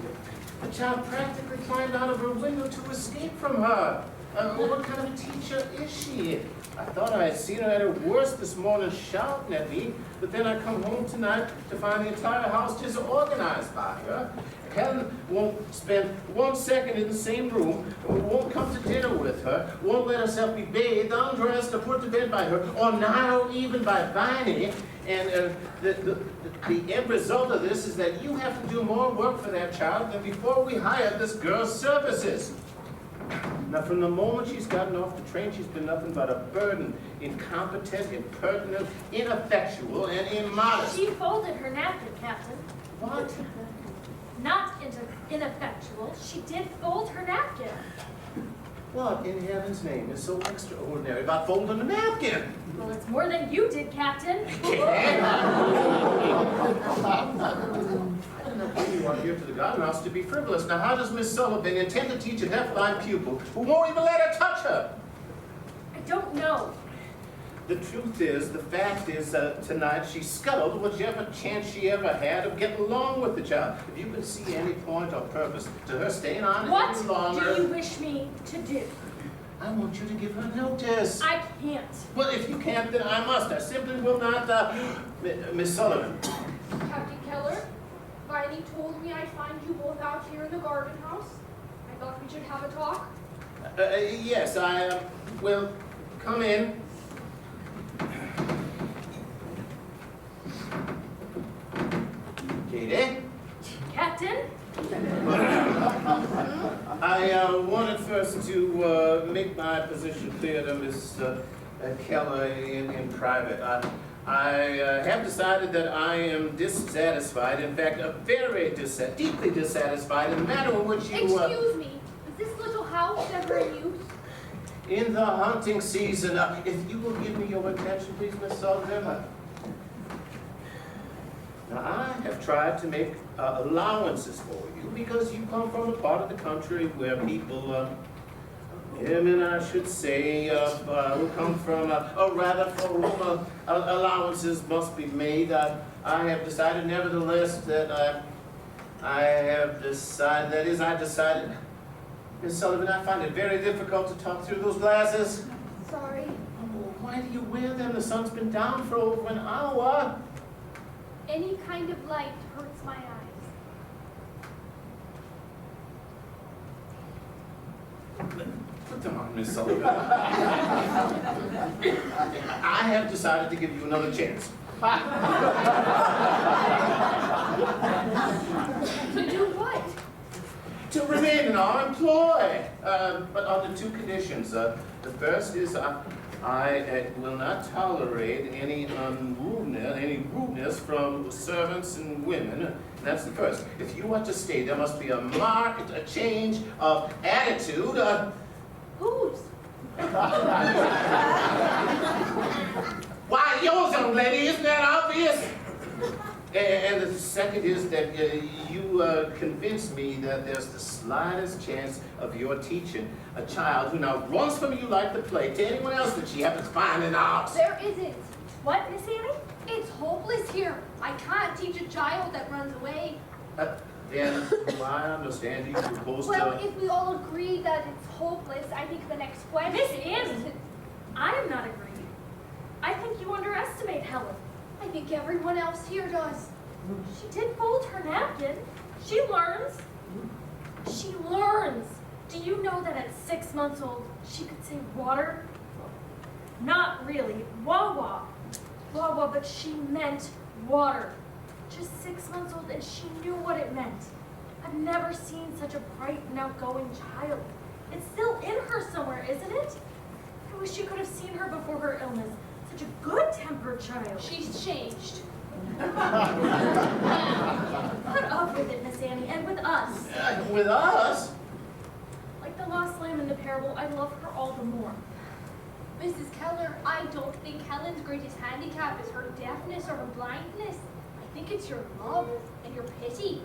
The child practically climbed out of her window to escape from her. What kind of a teacher is she? I thought I had seen her at her worst this morning shouting at me, but then I come home tonight to find the entire house disorganized by her. Helen won't spend 1 second in the same room, won't come to dinner with her, won't let herself be bathed, undressed, or put to bed by her, or not even by Viney. And the end result of this is that you have to do more work for that child than before we hired this girl's services. Now, from the moment she's gotten off the train, she's been nothing but a burden, incompetent, impertinent, ineffectual, and immodest. She folded her napkin, Captain. What? Not ineffectual. She did fold her napkin. What in heaven's name is so extraordinary about folding a napkin? Well, it's more than you did, Captain. I don't know why you are here to the garden house to be frivolous. Now, how does Miss Sullivan intend to teach a deaf-blind pupil who won't even let her touch her? I don't know. The truth is, the fact is, tonight she scuttled whichever chance she ever had of getting along with the child. If you can see any point or purpose to her staying on What any longer... do you wish me to do? I want you to give her notice. I can't. Well, if you can't, then I must. I simply will not, Miss Sullivan. Captain Keller, Viney told me I'd find you both out here in the garden house. I thought we should have a talk. Yes, I will come in. Katie? Captain? I wanted first to make my position clear to Miss Keller in private. I have decided that I am dissatisfied, in fact, very deeply dissatisfied in the manner in which you... Excuse me, is this little house ever in use? In the hunting season, if you will give me your attention, please, Miss Sullivan. Now, I have tried to make allowances for you because you come from a part of the country where people, women, I should say, who come from, or rather for whom allowances must be made. I have decided, nevertheless, that I decided, Miss Sullivan, I find it very difficult to talk through those glasses. Sorry. Oh, why do you wear them? The sun's been down for over an hour. Any kind of light hurts my eyes. Put them on, Miss Sullivan. I have decided to give you another chance. To do what? To remain in our employ, but under two conditions. The first is I will not tolerate any rudeness from servants and women. That's the first. If you want to stay, there must be a change of attitude. Whose? Why, yours, young lady, isn't that obvious? And the second is that you convince me that there's the slightest chance of your teaching a child who now runs from you like the plague to anyone else that she happens to find in the house. There isn't. What, Miss Annie? It's hopeless here. I can't teach a child that runs away. Then, do I understand you propose Well, to... if we all agree that it's hopeless, I think the next question Miss Annie, I am not agreeing. I think you underestimate Helen. I think everyone else here does. She did fold her napkin. She learns. She learns. Do you know that at 6 months old, she could say water? Not really. Wawa. Wawa, but she meant water. Just 6 months old, and she knew what it meant. I've never seen such a bright and outgoing child. It's still in her somewhere, isn't it? I wish you could have seen her before her illness. Such a good-tempered child. She's changed. Put up with it, Miss Annie, and with us. With us? Like the lost lamb in the parable, I love her all the more. Mrs. Keller, I don't think Helen's greatest handicap is her deafness or her blindness. I think it's your love and your pity.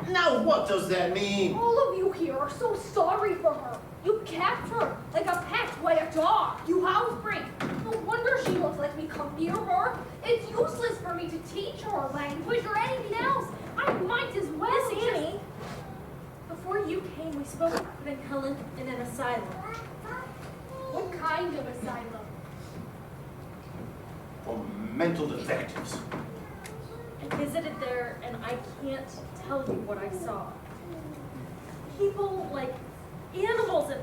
Now, what does that mean? All of you here are so sorry for her. You kept her like a pet, like a dog. You housebreak. No wonder she won't let me come near her. It's useless for me to teach her a language or anything else. I might as well. Miss Annie, before you came, we spoke of putting Helen in an asylum. What kind of asylum? For mental defectives. I visited there, and I can't tell you what I saw. People like animals and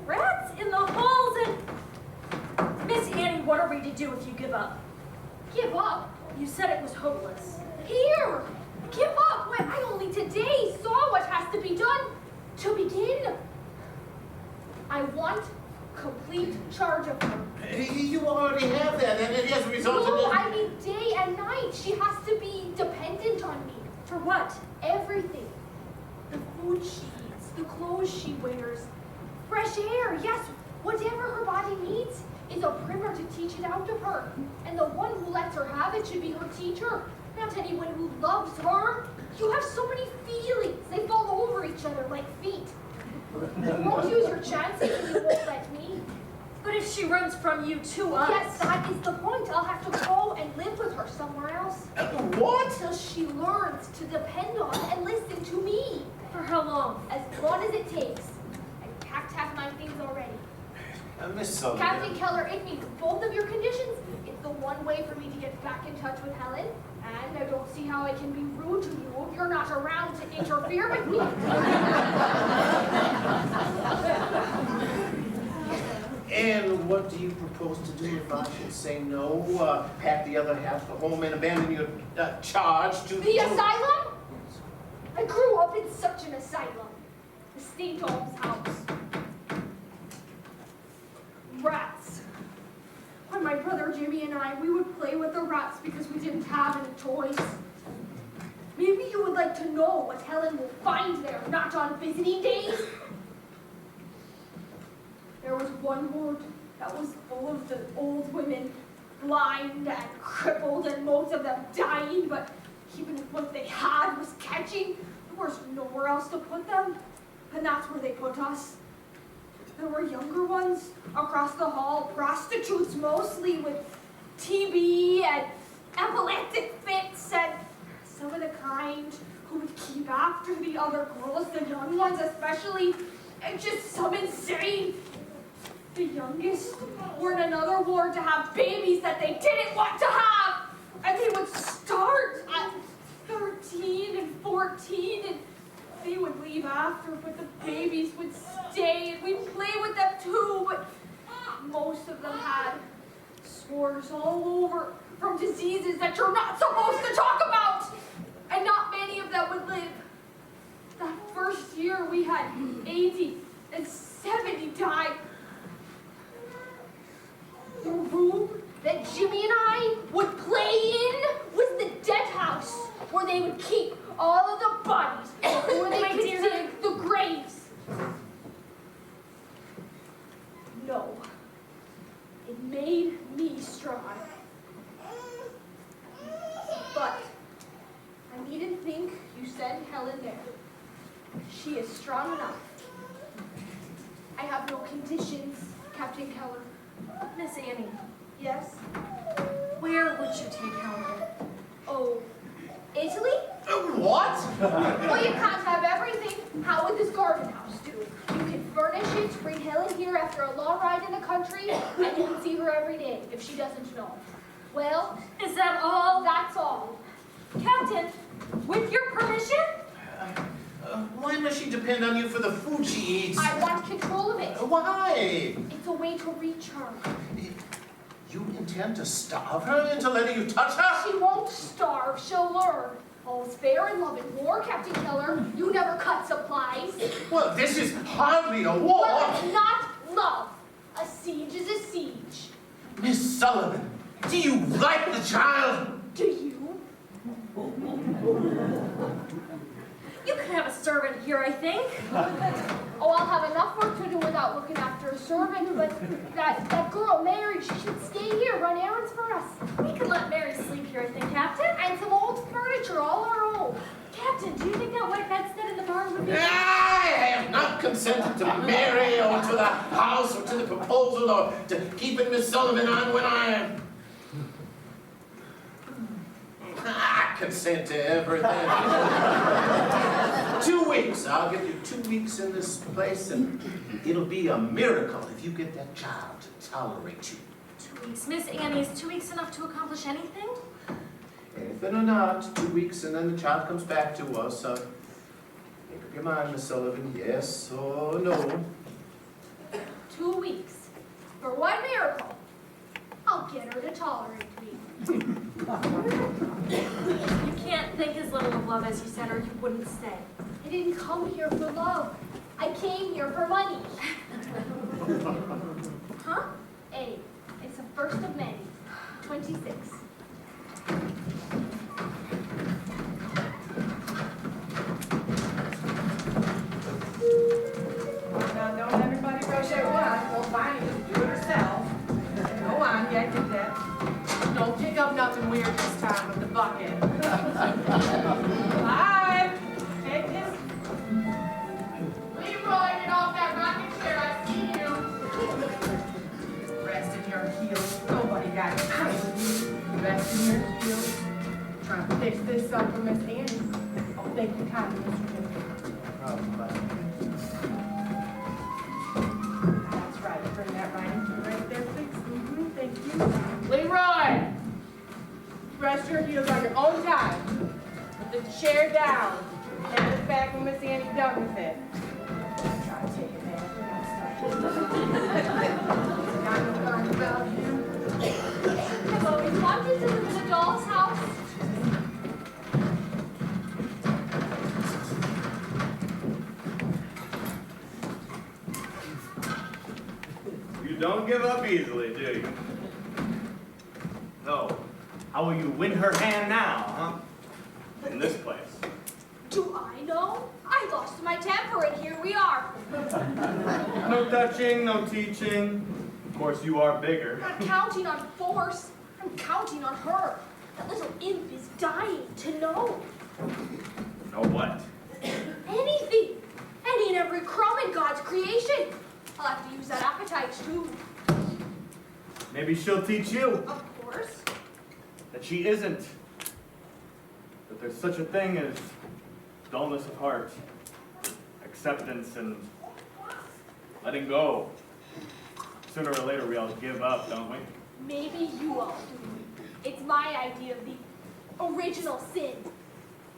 rats in the halls and... Miss Annie, what are we to do if you give up? Give up? You said it was hopeless. Here! Give up when I only today saw what has to be done. To begin, I want complete charge of her. You already have that, and it has resulted No, in... I mean day and night. She has to be dependent on me. For what? Everything. The food she eats, the clothes she wears, fresh air, yes, whatever her body needs is a primer to teach it out of her. And the one who lets her have it should be her teacher, not anyone who loves her. You have so many feelings. They fall over each other like feet. You won't use your chances and you won't let me. But if she runs from you to us... Yes, that is the point. I'll have to go and live with her somewhere else. What? Until she learns to depend on and listen to me. For how long? As long as it takes. I packed half my things already. Miss Sullivan. Captain Keller, it meets both of your conditions. It's the one way for me to get back in touch with Helen. And I don't see how I can be rude to you if you're not around to interfere with me. And what do you propose to do if I should say no? Pack the other half to home and abandon your charge to... The asylum? I grew up in such an asylum. The St. Alm's house. Rats. What and my brother Jimmy and I, we would play with the rats because we didn't have any toys. Maybe you would like to know what Helen will find there, not on visiting days. There was one ward that was full of the old women, blind and crippled, and most of them dying, but even if what they had was catching, there was nowhere else to put them, and that's where they put us. There were younger ones across the hall, prostitutes mostly, with TB and epileptic fits, and some of the kind who would keep after the other girls, the young ones especially, and just some insane. The youngest were in another ward to have babies that they didn't want to have, and they would start at 13 and 14, and they would leave after, but the babies would stay, and we'd play with them too, but most of them had sores all over from diseases that you're not supposed to talk about, and not many of them would live. That first year we had 80 and 70 die. The room that Jimmy and I would play in was the dead house, where they would keep all of the bodies before they could dig the graves. No, it made me strong. But I needn't think you said Helen there. She is strong enough. I have no conditions, Captain Keller. Miss Annie, Yes? where would you take Helen? Oh, Italy? What? Well, you can't have everything. How would this garden house do? You can furnish it, bring Helen here after a long ride in the country, and you can see her every day if she doesn't know. Well, Is that all? that's all. Captain, with your permission? Why must she depend on you for the food she eats? I want control of it. Why? It's a way to reach her. You intend to starve her into letting you touch her? She won't starve, she'll learn. All's fair in love and war, Captain Keller. You never cut supplies. Well, this is hardly a war. Well, it's not love. A siege is a siege. Miss Sullivan, do you like the child? Do you? You could have a servant here, I think. Oh, I'll have enough work to do without looking after a servant, but that girl, Mary, she should stay here, run errands for us. We could let Mary sleep here, I think, Captain. And some old furniture, all our own. Captain, do you think that white bedstead in the barn would be... I have not consented to marry or to the house or to the proposal or to keeping Miss Sullivan on when I consent to everything. 2 weeks. I'll give you 2 weeks in this place, and it'll be a miracle if you get that child to tolerate you. 2 weeks. Miss Annie, is 2 weeks enough to accomplish anything? Anything or not, 2 weeks, and then the child comes back to us. Make up your mind, Miss Sullivan, yes or no. 2 weeks. For one miracle, I'll get her to tolerate me. You can't think as little of love as you said, or you wouldn't stay. I didn't come here for love. I came here for money. Huh? A. It's the first of many. 26. Now, don't everybody rush at once. Well, Viney just do it herself. Go on, yeah, get that. Don't pick up nothing weird this time with the bucket. Bye. Take this. Leroy, get off that rocking chair. I see you. Rest in your heels. Nobody got time. Rest in your heels. Trying to fix this up for Miss Annie. Oh, thank you kindly, Mr. Gifford. That's right. Bring that right there, please. Thank you. Leroy! Rest your heels on your own time. Put the chair down. Hand it back when Miss Annie's done with it. Try to take it back. I've always wanted to live in a doll's house. You don't give up easily, do you? How will you win her hand now, huh? In this place. Do I know? I lost my temper and here we are. No touching, no teaching. Of course, you are bigger. I'm not counting on force. I'm counting on her. That little imp is dying to know. Know what? Anything. Any and every crumb in God's creation. I'll have to use that appetite too. Maybe she'll teach you Of course. that she isn't. That there's such a thing as dullness of heart, acceptance, and letting go. Sooner or later we all give up, don't we? Maybe you all do. It's my idea of the original sin.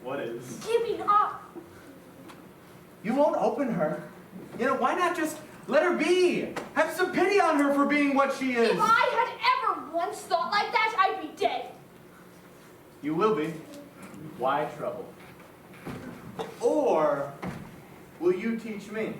What is? Giving up. You won't open her. You know, why not just let her be? Have some pity on her for being what she is. If I had ever once thought like that, I'd be dead. You will be. Why trouble? Or will you teach me?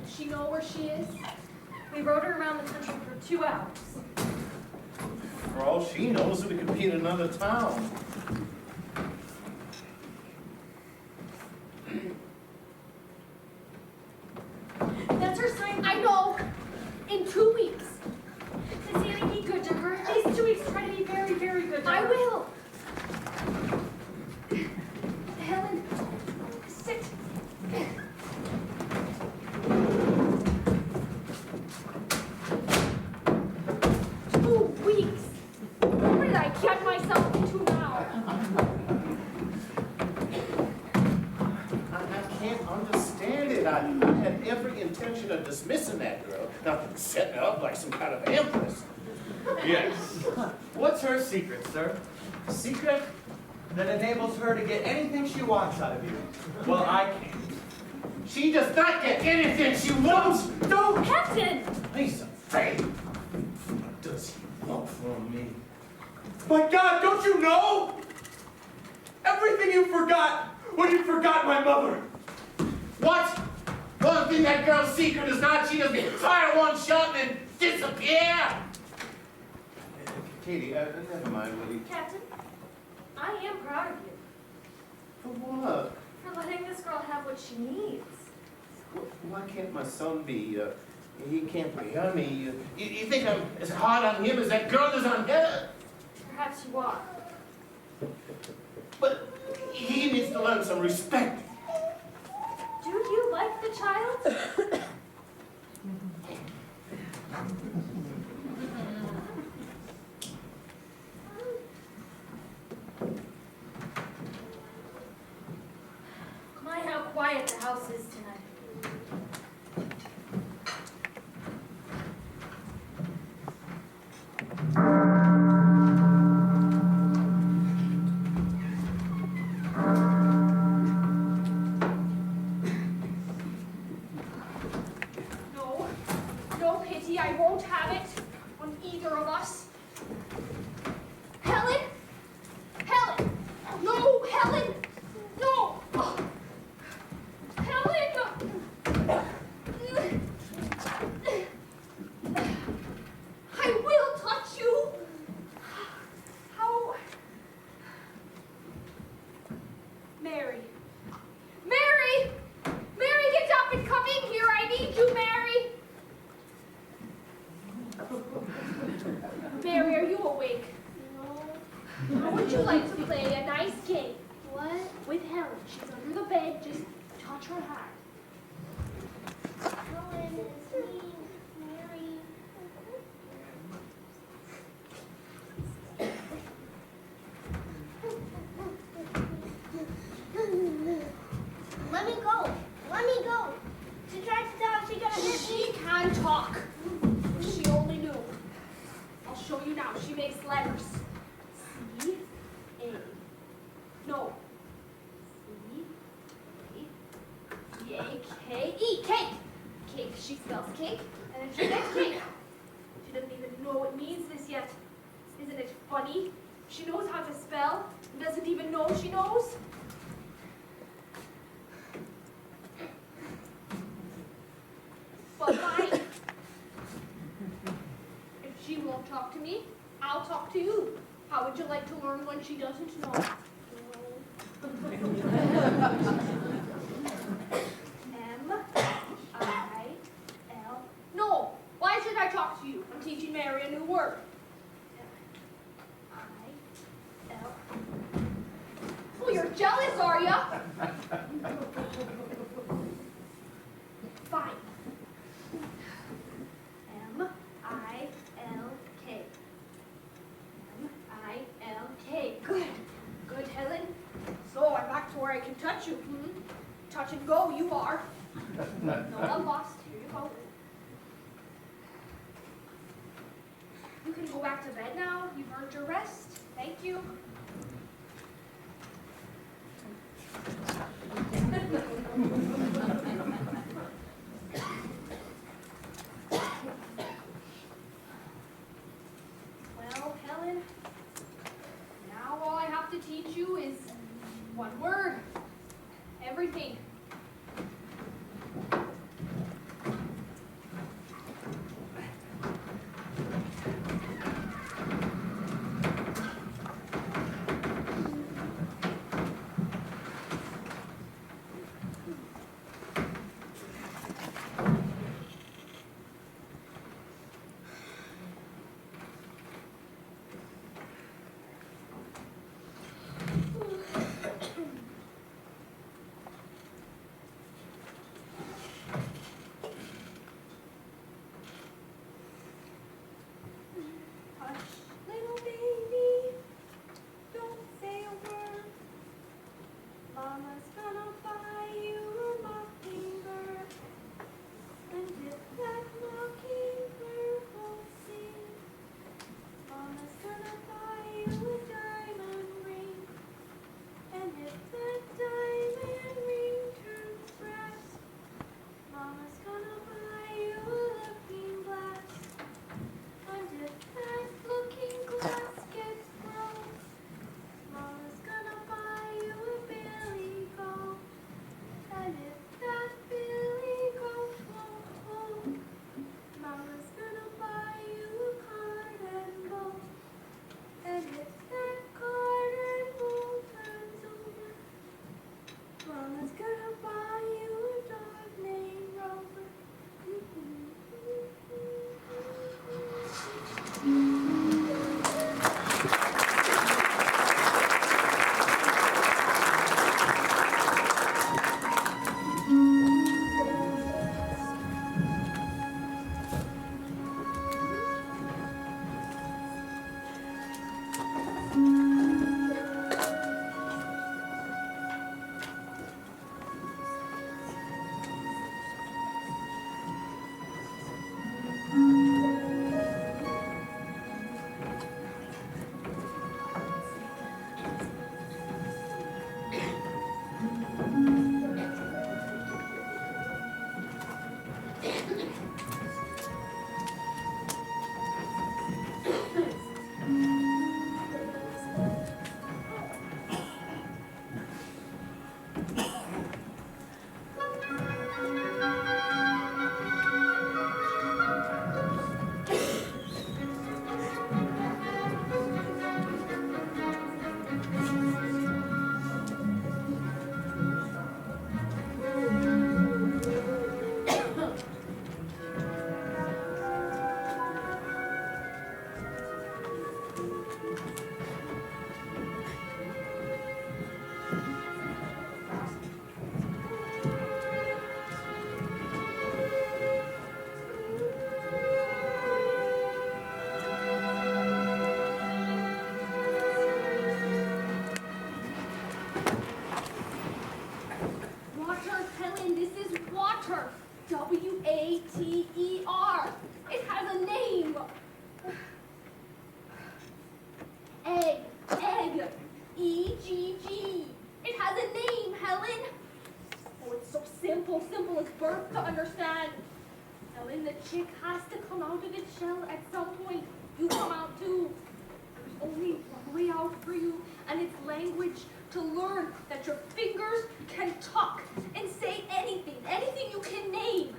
Does she know where she is? We rode her around the country for 2 hours. For all she knows, we could be in another town. That's her sign. I know. In 2 weeks. Does Annie be good to her? These 2 weeks try to be very, very good to her. I will. Helen, sit. 2 weeks. What did I get myself into now? I can't understand it. I had every intention of dismissing that girl, not setting her up like some kind of empress. Yes. What's her secret, sir? Secret? That enables her to get anything she wants out of you. Well, I can't. She does not get anything she wants. Don't! Captain! He's afraid. What does he want from me? My God, don't you know? Everything you forgot when you forgot my mother. What? One thing that girl's secret is not she doesn't fire one shot and then disappear. Katie, never mind, will you? Captain, I am proud of you For what? for letting this girl have what she needs. Why can't my son be, he can't bear me? You think I'm as hard on him as that girl is on her? Perhaps you are. But he needs to learn some respect. Do you like the child? My, how quiet the house is tonight. No. No pity. I won't have it on either of us. Helen? Helen! No, Helen! No! Helen! I will touch you! How? Mary! Mary! Mary, get up and come in here! I need you, Mary! Mary, are you awake? No. How would you like to play a nice game? What? With Helen. She's under the bed. Just touch her hand. Helen, it's me, Mary. Let me go. Let me go. She tried to tell us she gonna hit me. She can talk. If she only knew. I'll show you now. She makes letters. C, A. No. C, A, K, E. Cake. Cake. She spells cake. She knows how to spell and doesn't even know she knows. Well, fine. If she won't talk to me, I'll talk to you. How would you like to learn when she doesn't know? M-I-L. No! Why should I talk to you? I'm teaching Mary a new word. M-I-L. Oh, you're jealous, are ya? Fine. M-I-L-K. M-I-L-K. Good. Good, Helen. So I'm back to where I can touch you. Touch and go, you are. No, I'm lost. Here you go. You can go back to bed now. You've earned your rest. Thank you. Well, Helen, now all I have to teach you is one word. Everything. W-A-T-E-R. It has a name. Egg. Egg. E-G-G. It has a name, Helen. Oh, it's so simple. Simple as birth to understand. Helen, the chick has to come out of its shell at some point. You come out too. There's only one way out. age to learn that your fingers can talk and say anything you can name.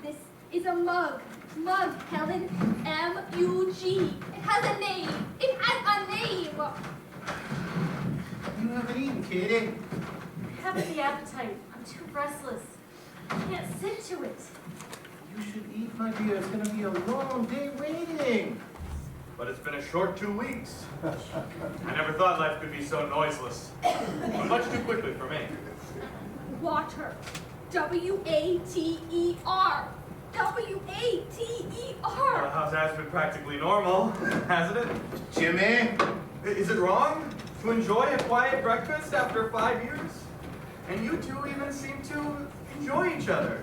This is a mug. Mug, Helen. M-U-G. It has a name. It has a name. You haven't eaten, Katie. I haven't the appetite. I'm too restless. I can't sit to it. You should eat, my dear. It's going to be a long day waiting. But it's been a short 2 weeks. I never thought life could be so noiseless. But much too quickly for me. Water. W-A-T-E-R. W-A-T-E-R. Our house has been practically normal, hasn't it? Jimmy? Is it wrong to enjoy a quiet breakfast after 5 years? And you two even seem to enjoy each other.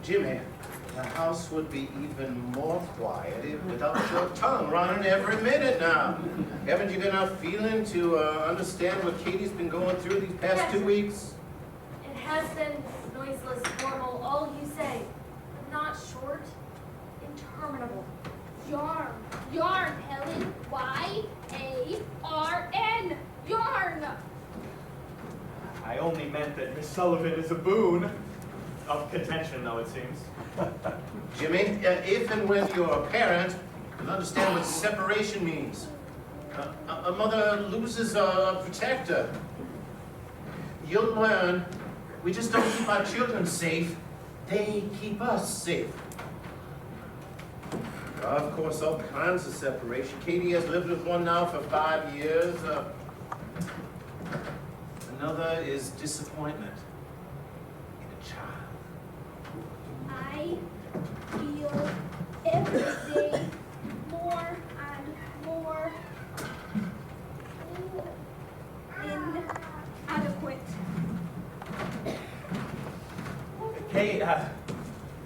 Jimmy, the house would be even more quiet without your tongue running every minute now. Haven't you got enough feeling to understand what Katie's been going through these past 2 weeks? It has been noiseless, normal, all you say. But not short, interminable. Yarn. Yarn, Helen. Y-A-R-N. Yarn. I only meant that Miss Sullivan is a boon. Of contention, though, it seems. Jimmy, if and when you're a parent, you'll understand what separation means. A mother loses a protector. You'll learn we just don't keep our children safe, they keep us safe. Of course, all kinds of separation. Katie has lived with one now for 5 years. Another is disappointment in a child. I feel every day more and more inadequate. Kate,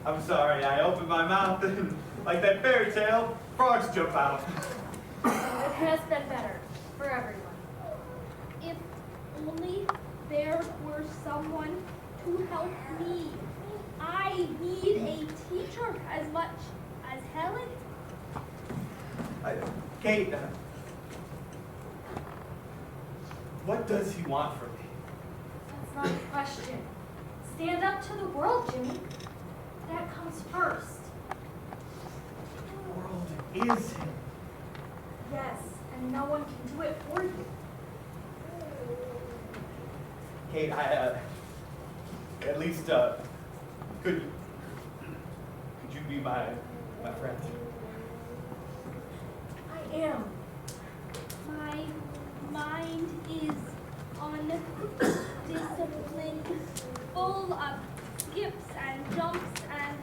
I'm sorry. I opened my mouth and, like that fairy tale, frogs jump out. It has been better for everyone. If only there were someone to help me. I need a teacher as much as Helen. Kate, what does he want from me? That's not the question. Stand up to the world, Jimmy. That comes first. The world is him. Yes, and no one can do it for you. Kate, at least, could you be my friend? I am. My mind is undisciplined, full of skips and jumps and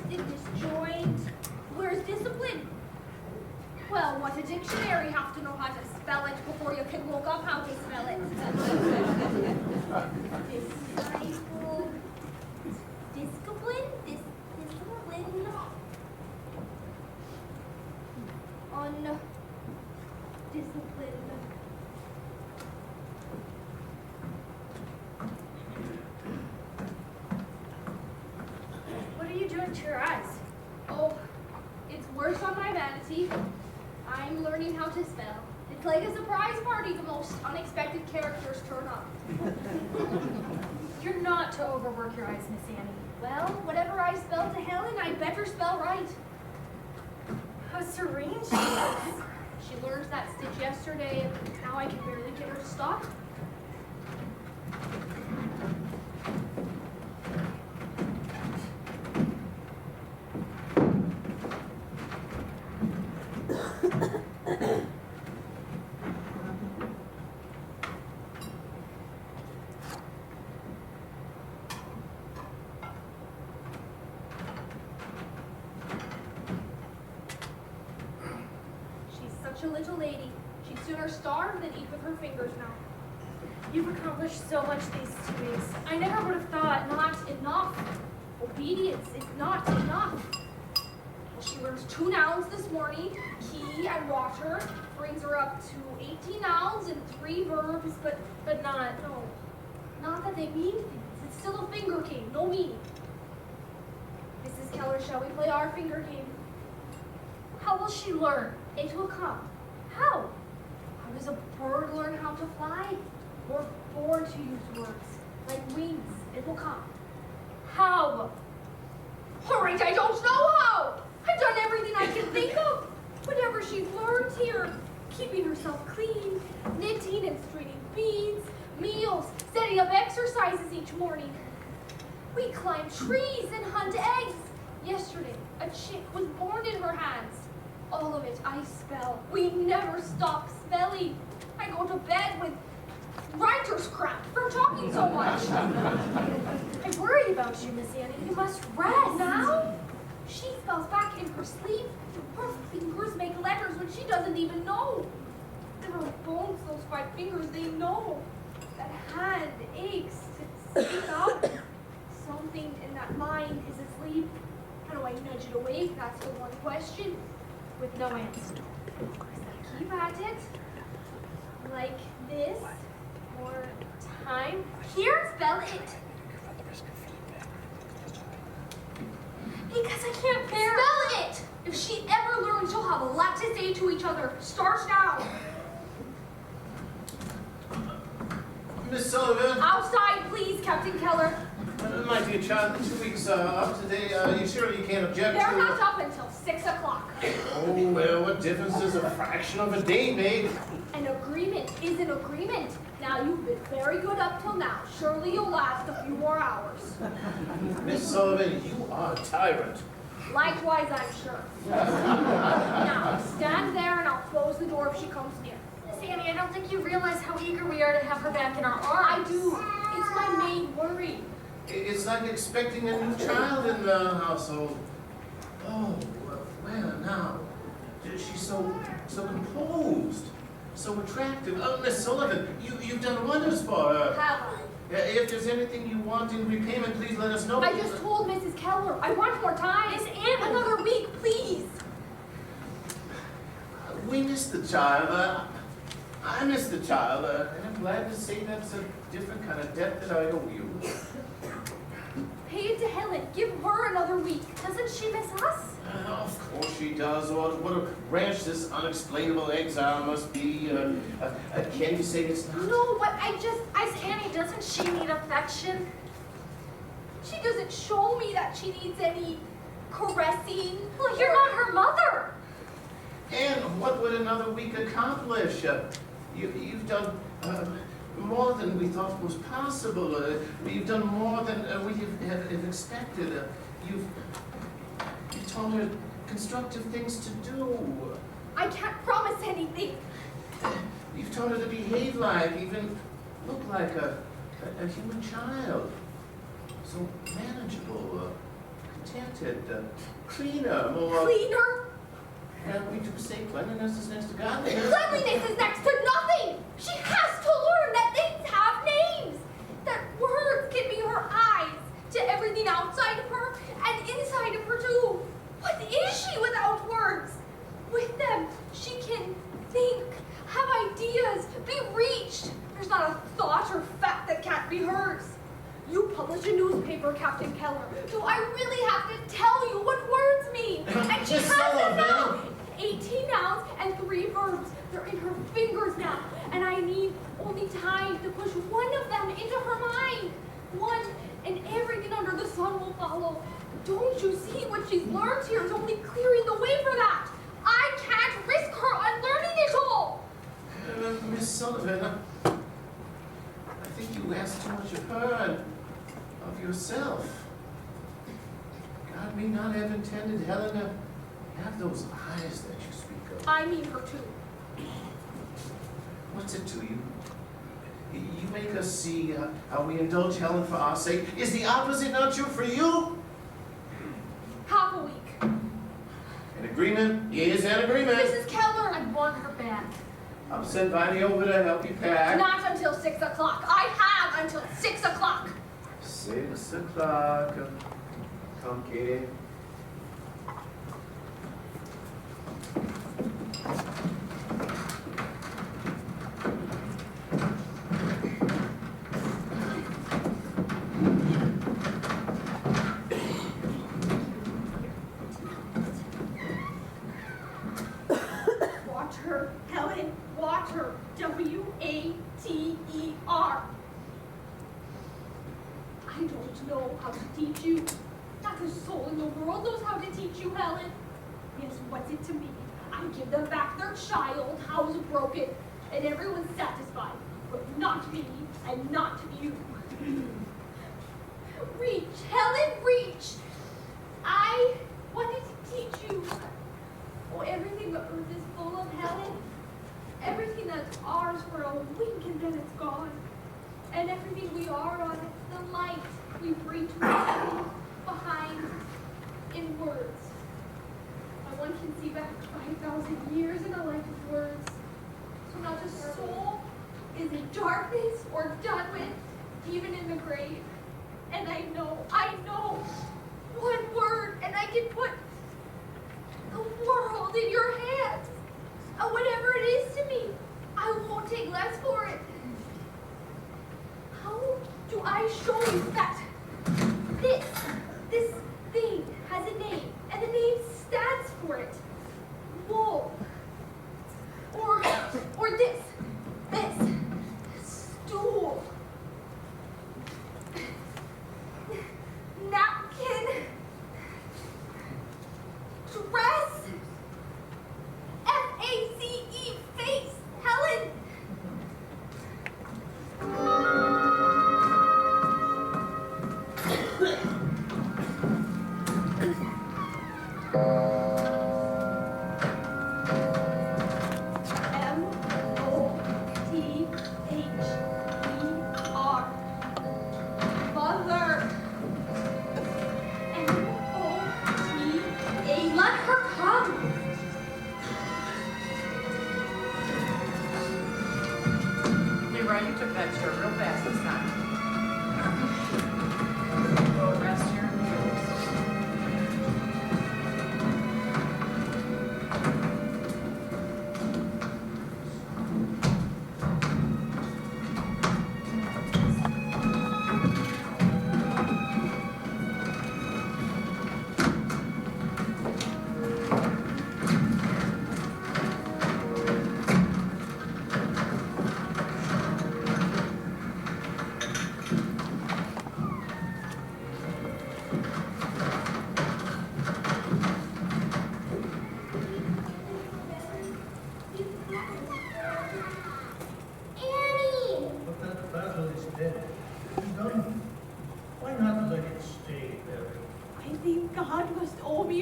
disjoined. Where's discipline? Well, what a dictionary have to know how to spell it before you can look up how to spell it. Disciple. Discipline? Discipline. Undisciplined. What are you doing to your eyes? Oh, it's worse on my vanity. I'm learning how to spell. It's like a surprise party. The most unexpected characters turn up. You're not to overwork your eyes, Miss Annie. Well, whatever I spell to Helen, I'd better spell right. How serene she is. She learned that stitch yesterday, and now I can barely get her to stop. Such a little lady. She'd sooner starve than eat with her fingers now. You've accomplished so much these 2 weeks. I never would have thought. Not enough. Obedience is not enough. Well, she learns 2 nouns this morning, key and water, brings her up to 18 nouns and 3 verbs, but not, no. Not that they mean things. It's still a finger game, no meaning. Miss Keller, shall we play our finger game? How will she learn? It will come. How? How does a bird learn how to fly? We're born to use words, like wings. It will come. How? All right, I don't know how. I've done everything I can think of. Whatever she's learned here, keeping herself clean, knitting and stringing beads, meals, setting up exercises each morning. We climb trees and hunt eggs. Yesterday, a chick was born in her hands. All of it I spell. We never stop spelling. I go to bed with writer's cramp from talking so much. I worry about you, Miss Annie. You must rest. Now, she spells back in her sleep. Her fingers make letters when she doesn't even know. And her bones, those 5 fingers, they know. That hand aches to speak out. Something in that mind is asleep. How do I nudge it awake? That's the one question. With no answer. Keep at it. Like this. More time. Here, spell it. Because I can't bear. Spell it! If she ever learns, she'll have a lot to say to each other. Start now. Miss Sullivan. Outside, please, Captain Keller. My dear child, 2 weeks up today, you surely can't object to... They're not up until 6 o'clock. Oh, well, what difference does a fraction of a day make? An agreement is an agreement. Now, you've been very good up till now. Surely you'll last a few more hours. Miss Sullivan, you are a tyrant. Likewise, I'm sure. Now, stand there and I'll close the door if she comes near. Miss Annie, I don't think you realize how eager we are to have her back in our arms. I do. It's my main worry. It's like expecting a new child in the household. Oh, well, now, she's so composed, so attractive. Oh, Miss Sullivan, you've done wonders for her. Have I? If there's anything you want in repayment, please let us know. I just told Mrs. Keller I want more time. Miss Annie. Another week, please. We missed the child. I missed the child, and I'm glad to say that's a different kind of debt that I owe you. Pay it to Helen. Give her another week. Doesn't she miss us? Of course she does. What a wrench this unexplainable exile must be. Can you say it's not? No, but I Miss Annie, doesn't she need affection? she doesn't show me that she needs any caressing. Well, you're not her mother. And what would another week accomplish? You've done more than we thought was possible. You've done more than we have expected. You've taught her constructive things to do. I can't promise anything. You've taught her to behave like, even look like a human child. So manageable, contented, cleaner, more... Cleaner? And we do say cleanliness is next to godliness. Cleanliness is next to nothing. She has to learn that things have names. That words can be her eyes to everything outside of her and inside of her too. What is she without words? With them, she can think, have ideas, be reached. There's not a thought or fact that can't be hers. You publish a newspaper, Captain Keller, so I really have to tell you what words mean. And she has to know. 18 nouns and 3 verbs. They're in her fingers now, and I need only time to push one of them into her mind. One, and everything under the sun will follow. Don't you see what she's learned here is only clearing the way for that? I can't risk her unlearning it all. Miss Sullivan, I think you asked too much of her and of yourself. God may not have intended Helen to have those eyes that you speak of. I mean her too. What's it to you? You make us see how we indulge Helen for our sake. Is the opposite not true for you? Half a week. An agreement is an agreement. Mrs. Keller, I want her back. I'll send Viney over to help you pack. not until 6 o'clock. I have until 6 o'clock. 6 o'clock. Come, Katie. smartest soul in the world knows how to teach you, Helen. Yes, what's it to me? I give them back their child, house broken, and everyone's satisfied. But not me, and not you. Reach, Helen, reach! I wanted to teach you. Oh, everything the earth is full of, Helen. Everything that's ours for a wink and then it's gone. And everything we are on it, the light we bring to it behind in words. One can see back 5,000 years in a life of words. So not a soul is in darkness or done with, even in the grave. And I know, one word, and I can put the world in your hands. Whatever it is to me, I won't take less for it. How do I show you that this thing has a name, and the name stands for it? Wool. Or this stool. Napkin. Dress. F-A-C-E, face. Helen. M-O-T-H-E-R. Mother. M-O-T-H. Let her come. You're right, you took that chair real fast this time. Go rest your heels.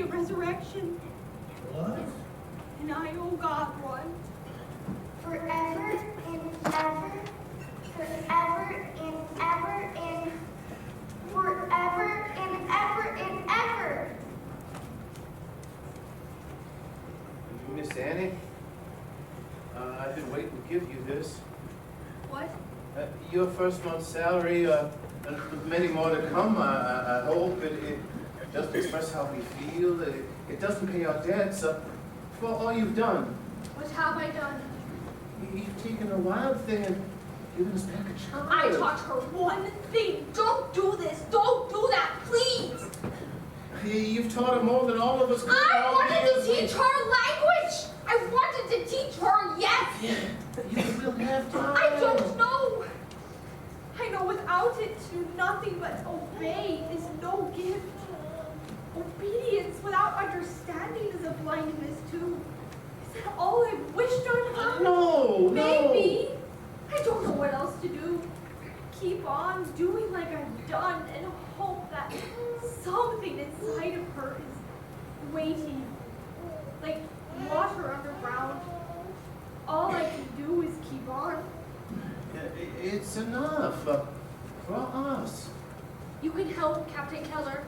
Resurrection. What? And I owe God one. Forever and ever, forever and ever and forever and ever and ever. Miss Annie, I've been waiting to give you this. What? Your first month's salary, and many more to come, I hope. It doesn't express how we feel. It doesn't pay our debts for all you've done. What have I done? You've taken a wild thing and given us back a child. I taught her one thing. Don't do this. Don't do that, please. You've taught her more than all of us. I wanted to teach her language. I wanted to teach her, yes. Yeah, you will have time. I don't know. I know without it, to do nothing but obey is no gift. Obedience without understanding is a blindness too. Is that all I wished on her? No, Maybe. I don't know what else to do. Keep on doing like I've done and hope that something inside of her is waiting. Like water underground. All I can do is keep on. It's enough for us. You can help, Captain Keller.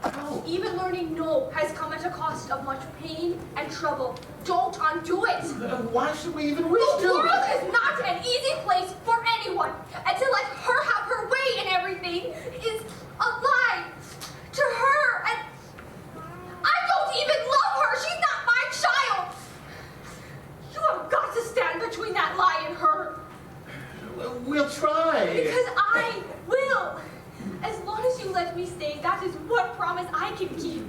How? Even learning no has come at a cost of much pain and trouble. Don't undo it. Why should we even wish The to? world is not an easy place for anyone. And to let her have her way in everything is a lie to her. And I don't even love her. She's not my child. You have got to stand between that lie and her. We'll try. Because I will. As long as you let me stay, that is one promise I can keep.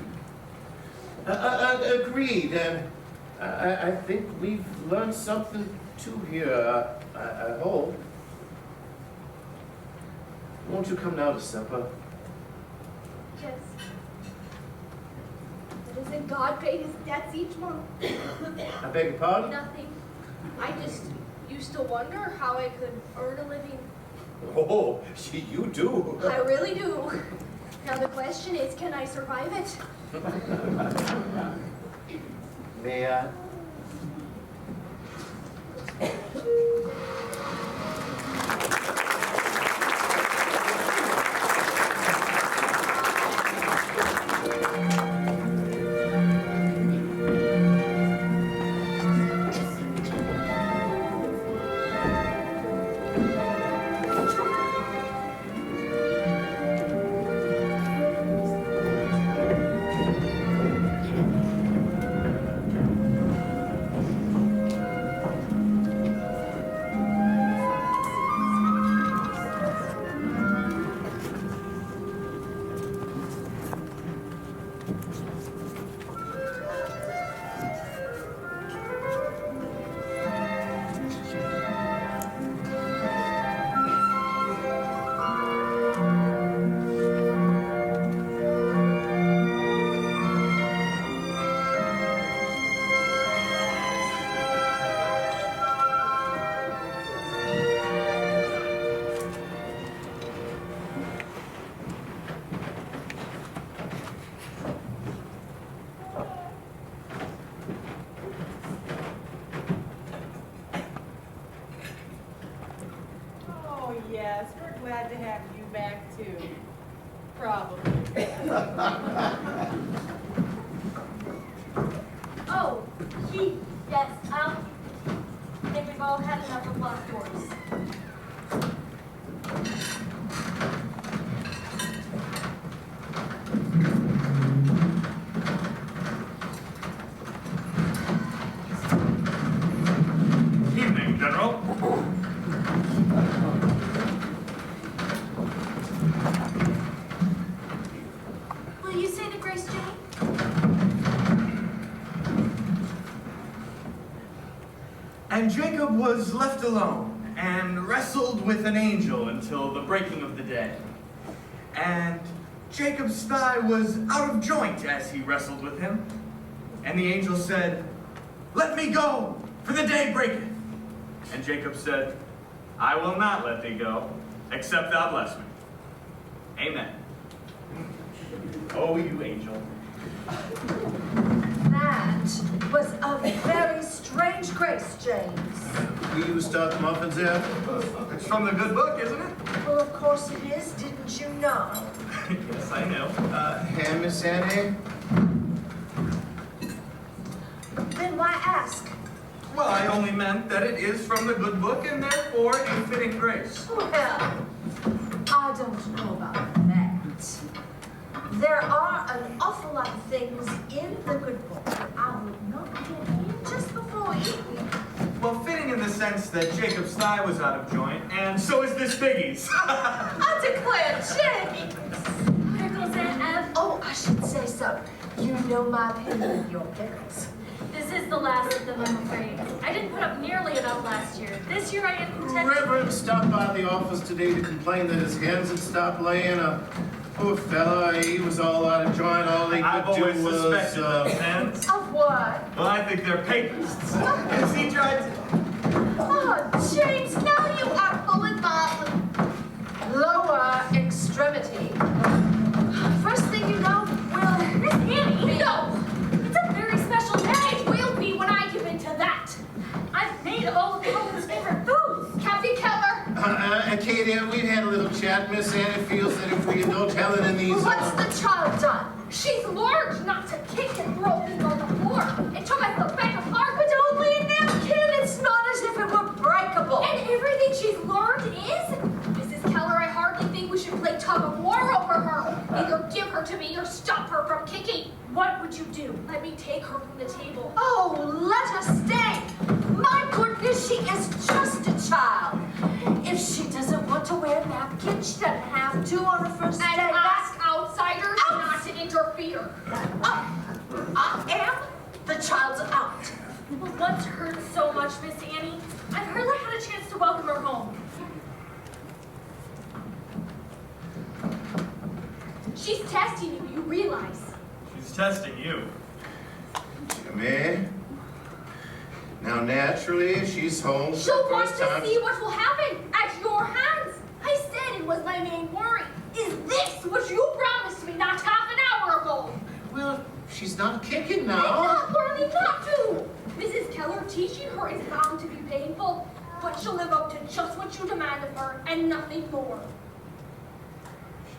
Agreed, and I think we've learned something too here, I hope. Won't you come now to supper? Yes. God paid his debts each month. I beg your pardon? Nothing. I just used to wonder how I could earn a living. Oh, you do. I really do. Now the question is, can I survive it? May I? Oh, yes, we're glad to have you back too. Probably. Oh, yes, I think we've all had enough of locked doors. Evening, General. Will you say the grace, Jane? And Jacob was left alone and wrestled with an angel until the breaking of the day. And Jacob's thigh was out of joint as he wrestled with him. And the angel said, "Let me go, for the day breaketh." And Jacob said, "I will not let thee go, except thou bless me." Amen. Oh, you angel. That was a very strange grace, James. Will you start the muffins there? It's from the good book, isn't it? Well, of course it is, didn't you know? Yes, I know. Ham, Miss Annie? Then why ask? Well, I only meant that it is from the good book and therefore a fitting grace. Well, I don't know about that. There are an awful lot of things in the good book that I would not get in just before eating. Well, fitting in the sense that Jacob's thigh was out of joint, and so is this piggy's. I declare, James! Pickles, Aunt Ev. Oh, I should say so. You know my opinion of your pickles. This is the last of them, I'm afraid. I didn't put up nearly enough last year. This year I am content. Reverend stopped by the office today to complain that his hens had stopped laying. Poor fella, he was all out of joint. All he I've could do always was... suspected those hens. Of what? Well, I think they're papists. Has he tried to... Oh, James, now you are pulling my lower extremity. First thing you know, we'll... Miss Annie! No! It's a very special day! It will be when I give in to that. I've made all of Helen's favorite foods! Captain Keller! Katie, we've had a little chat. Miss Annie feels that if we indulge Helen in these... What's the child done? She's learned not to kick and throw things on the floor. It took us the back apart. But only a napkin. It's not as if it were breakable. And everything she's learned is... Mrs. Keller, I hardly think we should play tug of war over her. Either give her to me or stop her from kicking. What would you do? Let me take her from the table. Oh, let her stay. My goodness, she is just a child. If she doesn't want to wear a napkin, she doesn't have to on her first day. And ask outsiders not to interfere. I am the child's aunt. Well, what's hurt so much, Miss Annie? I've hardly had a chance to welcome her home. She's testing you, you realize. She's testing you. Jimmy. Now, naturally, she's home for She'll the want first to time. see what will happen at your hands. I said it was my main worry. Is this what you promised me not half an hour ago? Well, she's not kicking It's now. not for me not to. Mrs. Keller teaching her is bound to be painful, but she'll live up to just what you demand of her and nothing more.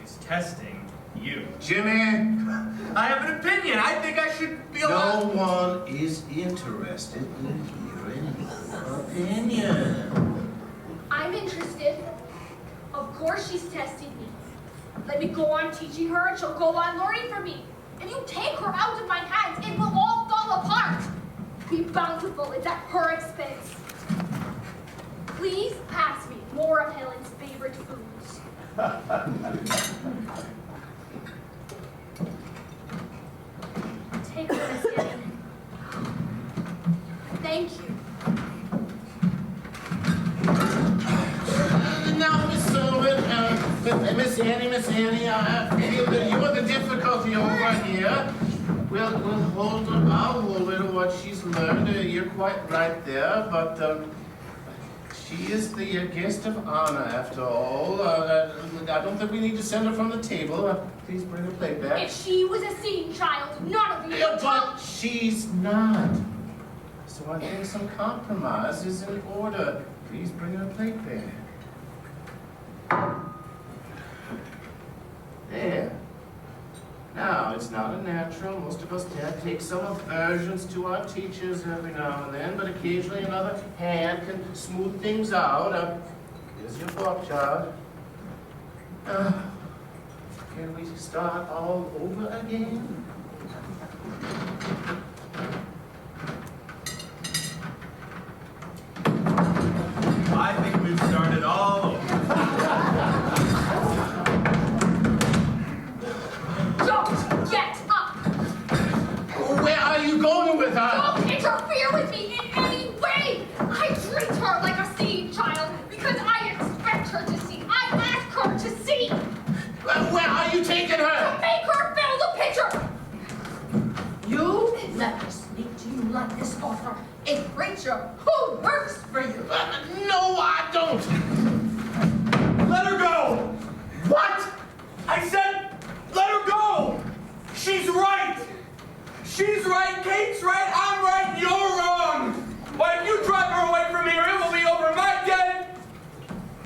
She's testing you. Jimmy, I have an opinion. I think I should be no allowed. one is interested in hearing your opinion. I'm interested. Of course she's testing me. Let me go on teaching her and she'll go on learning from me. If you take her out of my hands, it will all fall apart. Be bountiful, it's at her expense. Please pass me more of Helen's favorite foods. Take her, Miss Annie. Thank you. Now, Miss Sullivan, Miss Annie, I feel that you are the difficulty over here. We'll I'll hold her to what she's learned. You're quite right there, but she is the guest of honor after all. I don't think we need to send her from the table. Please bring her plate back. If she was a seeing child, none of you would But talk. she's not. So I think some compromise is in order. Please bring her plate back. There. Now, it's not unnatural. Most of us take some aversions to our teachers every now and then, but occasionally another hand can smooth things out. Here's your book, child. Can we start all over again? I think we've started all over. Don't get up! Where are you going with her? Don't interfere with me in any way! I treat her like a seeing child because I expect her to see. I ask her to see! Where are you taking her? To make her fill the pitcher! You let her speak to you like this author, a preacher who works for you. No, I don't. Let her go! What? I said, let her go! She's right! She's right, Kate's right, I'm right, you're wrong! Why, if you drive her away from here, it will be over my dead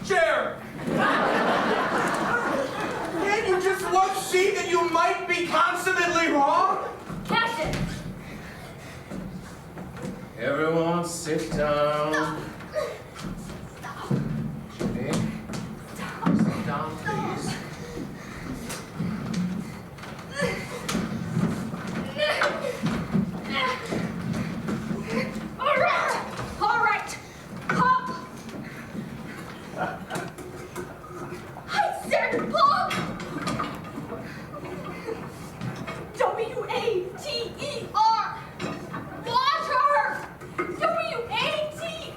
chair! Can't you just once see that you might be consummately wrong? Captain! Everyone sit down. Jimmy, sit down, please. All right, pop! I said pop! W-A-T-E-R! Water! W-A-T-E-R!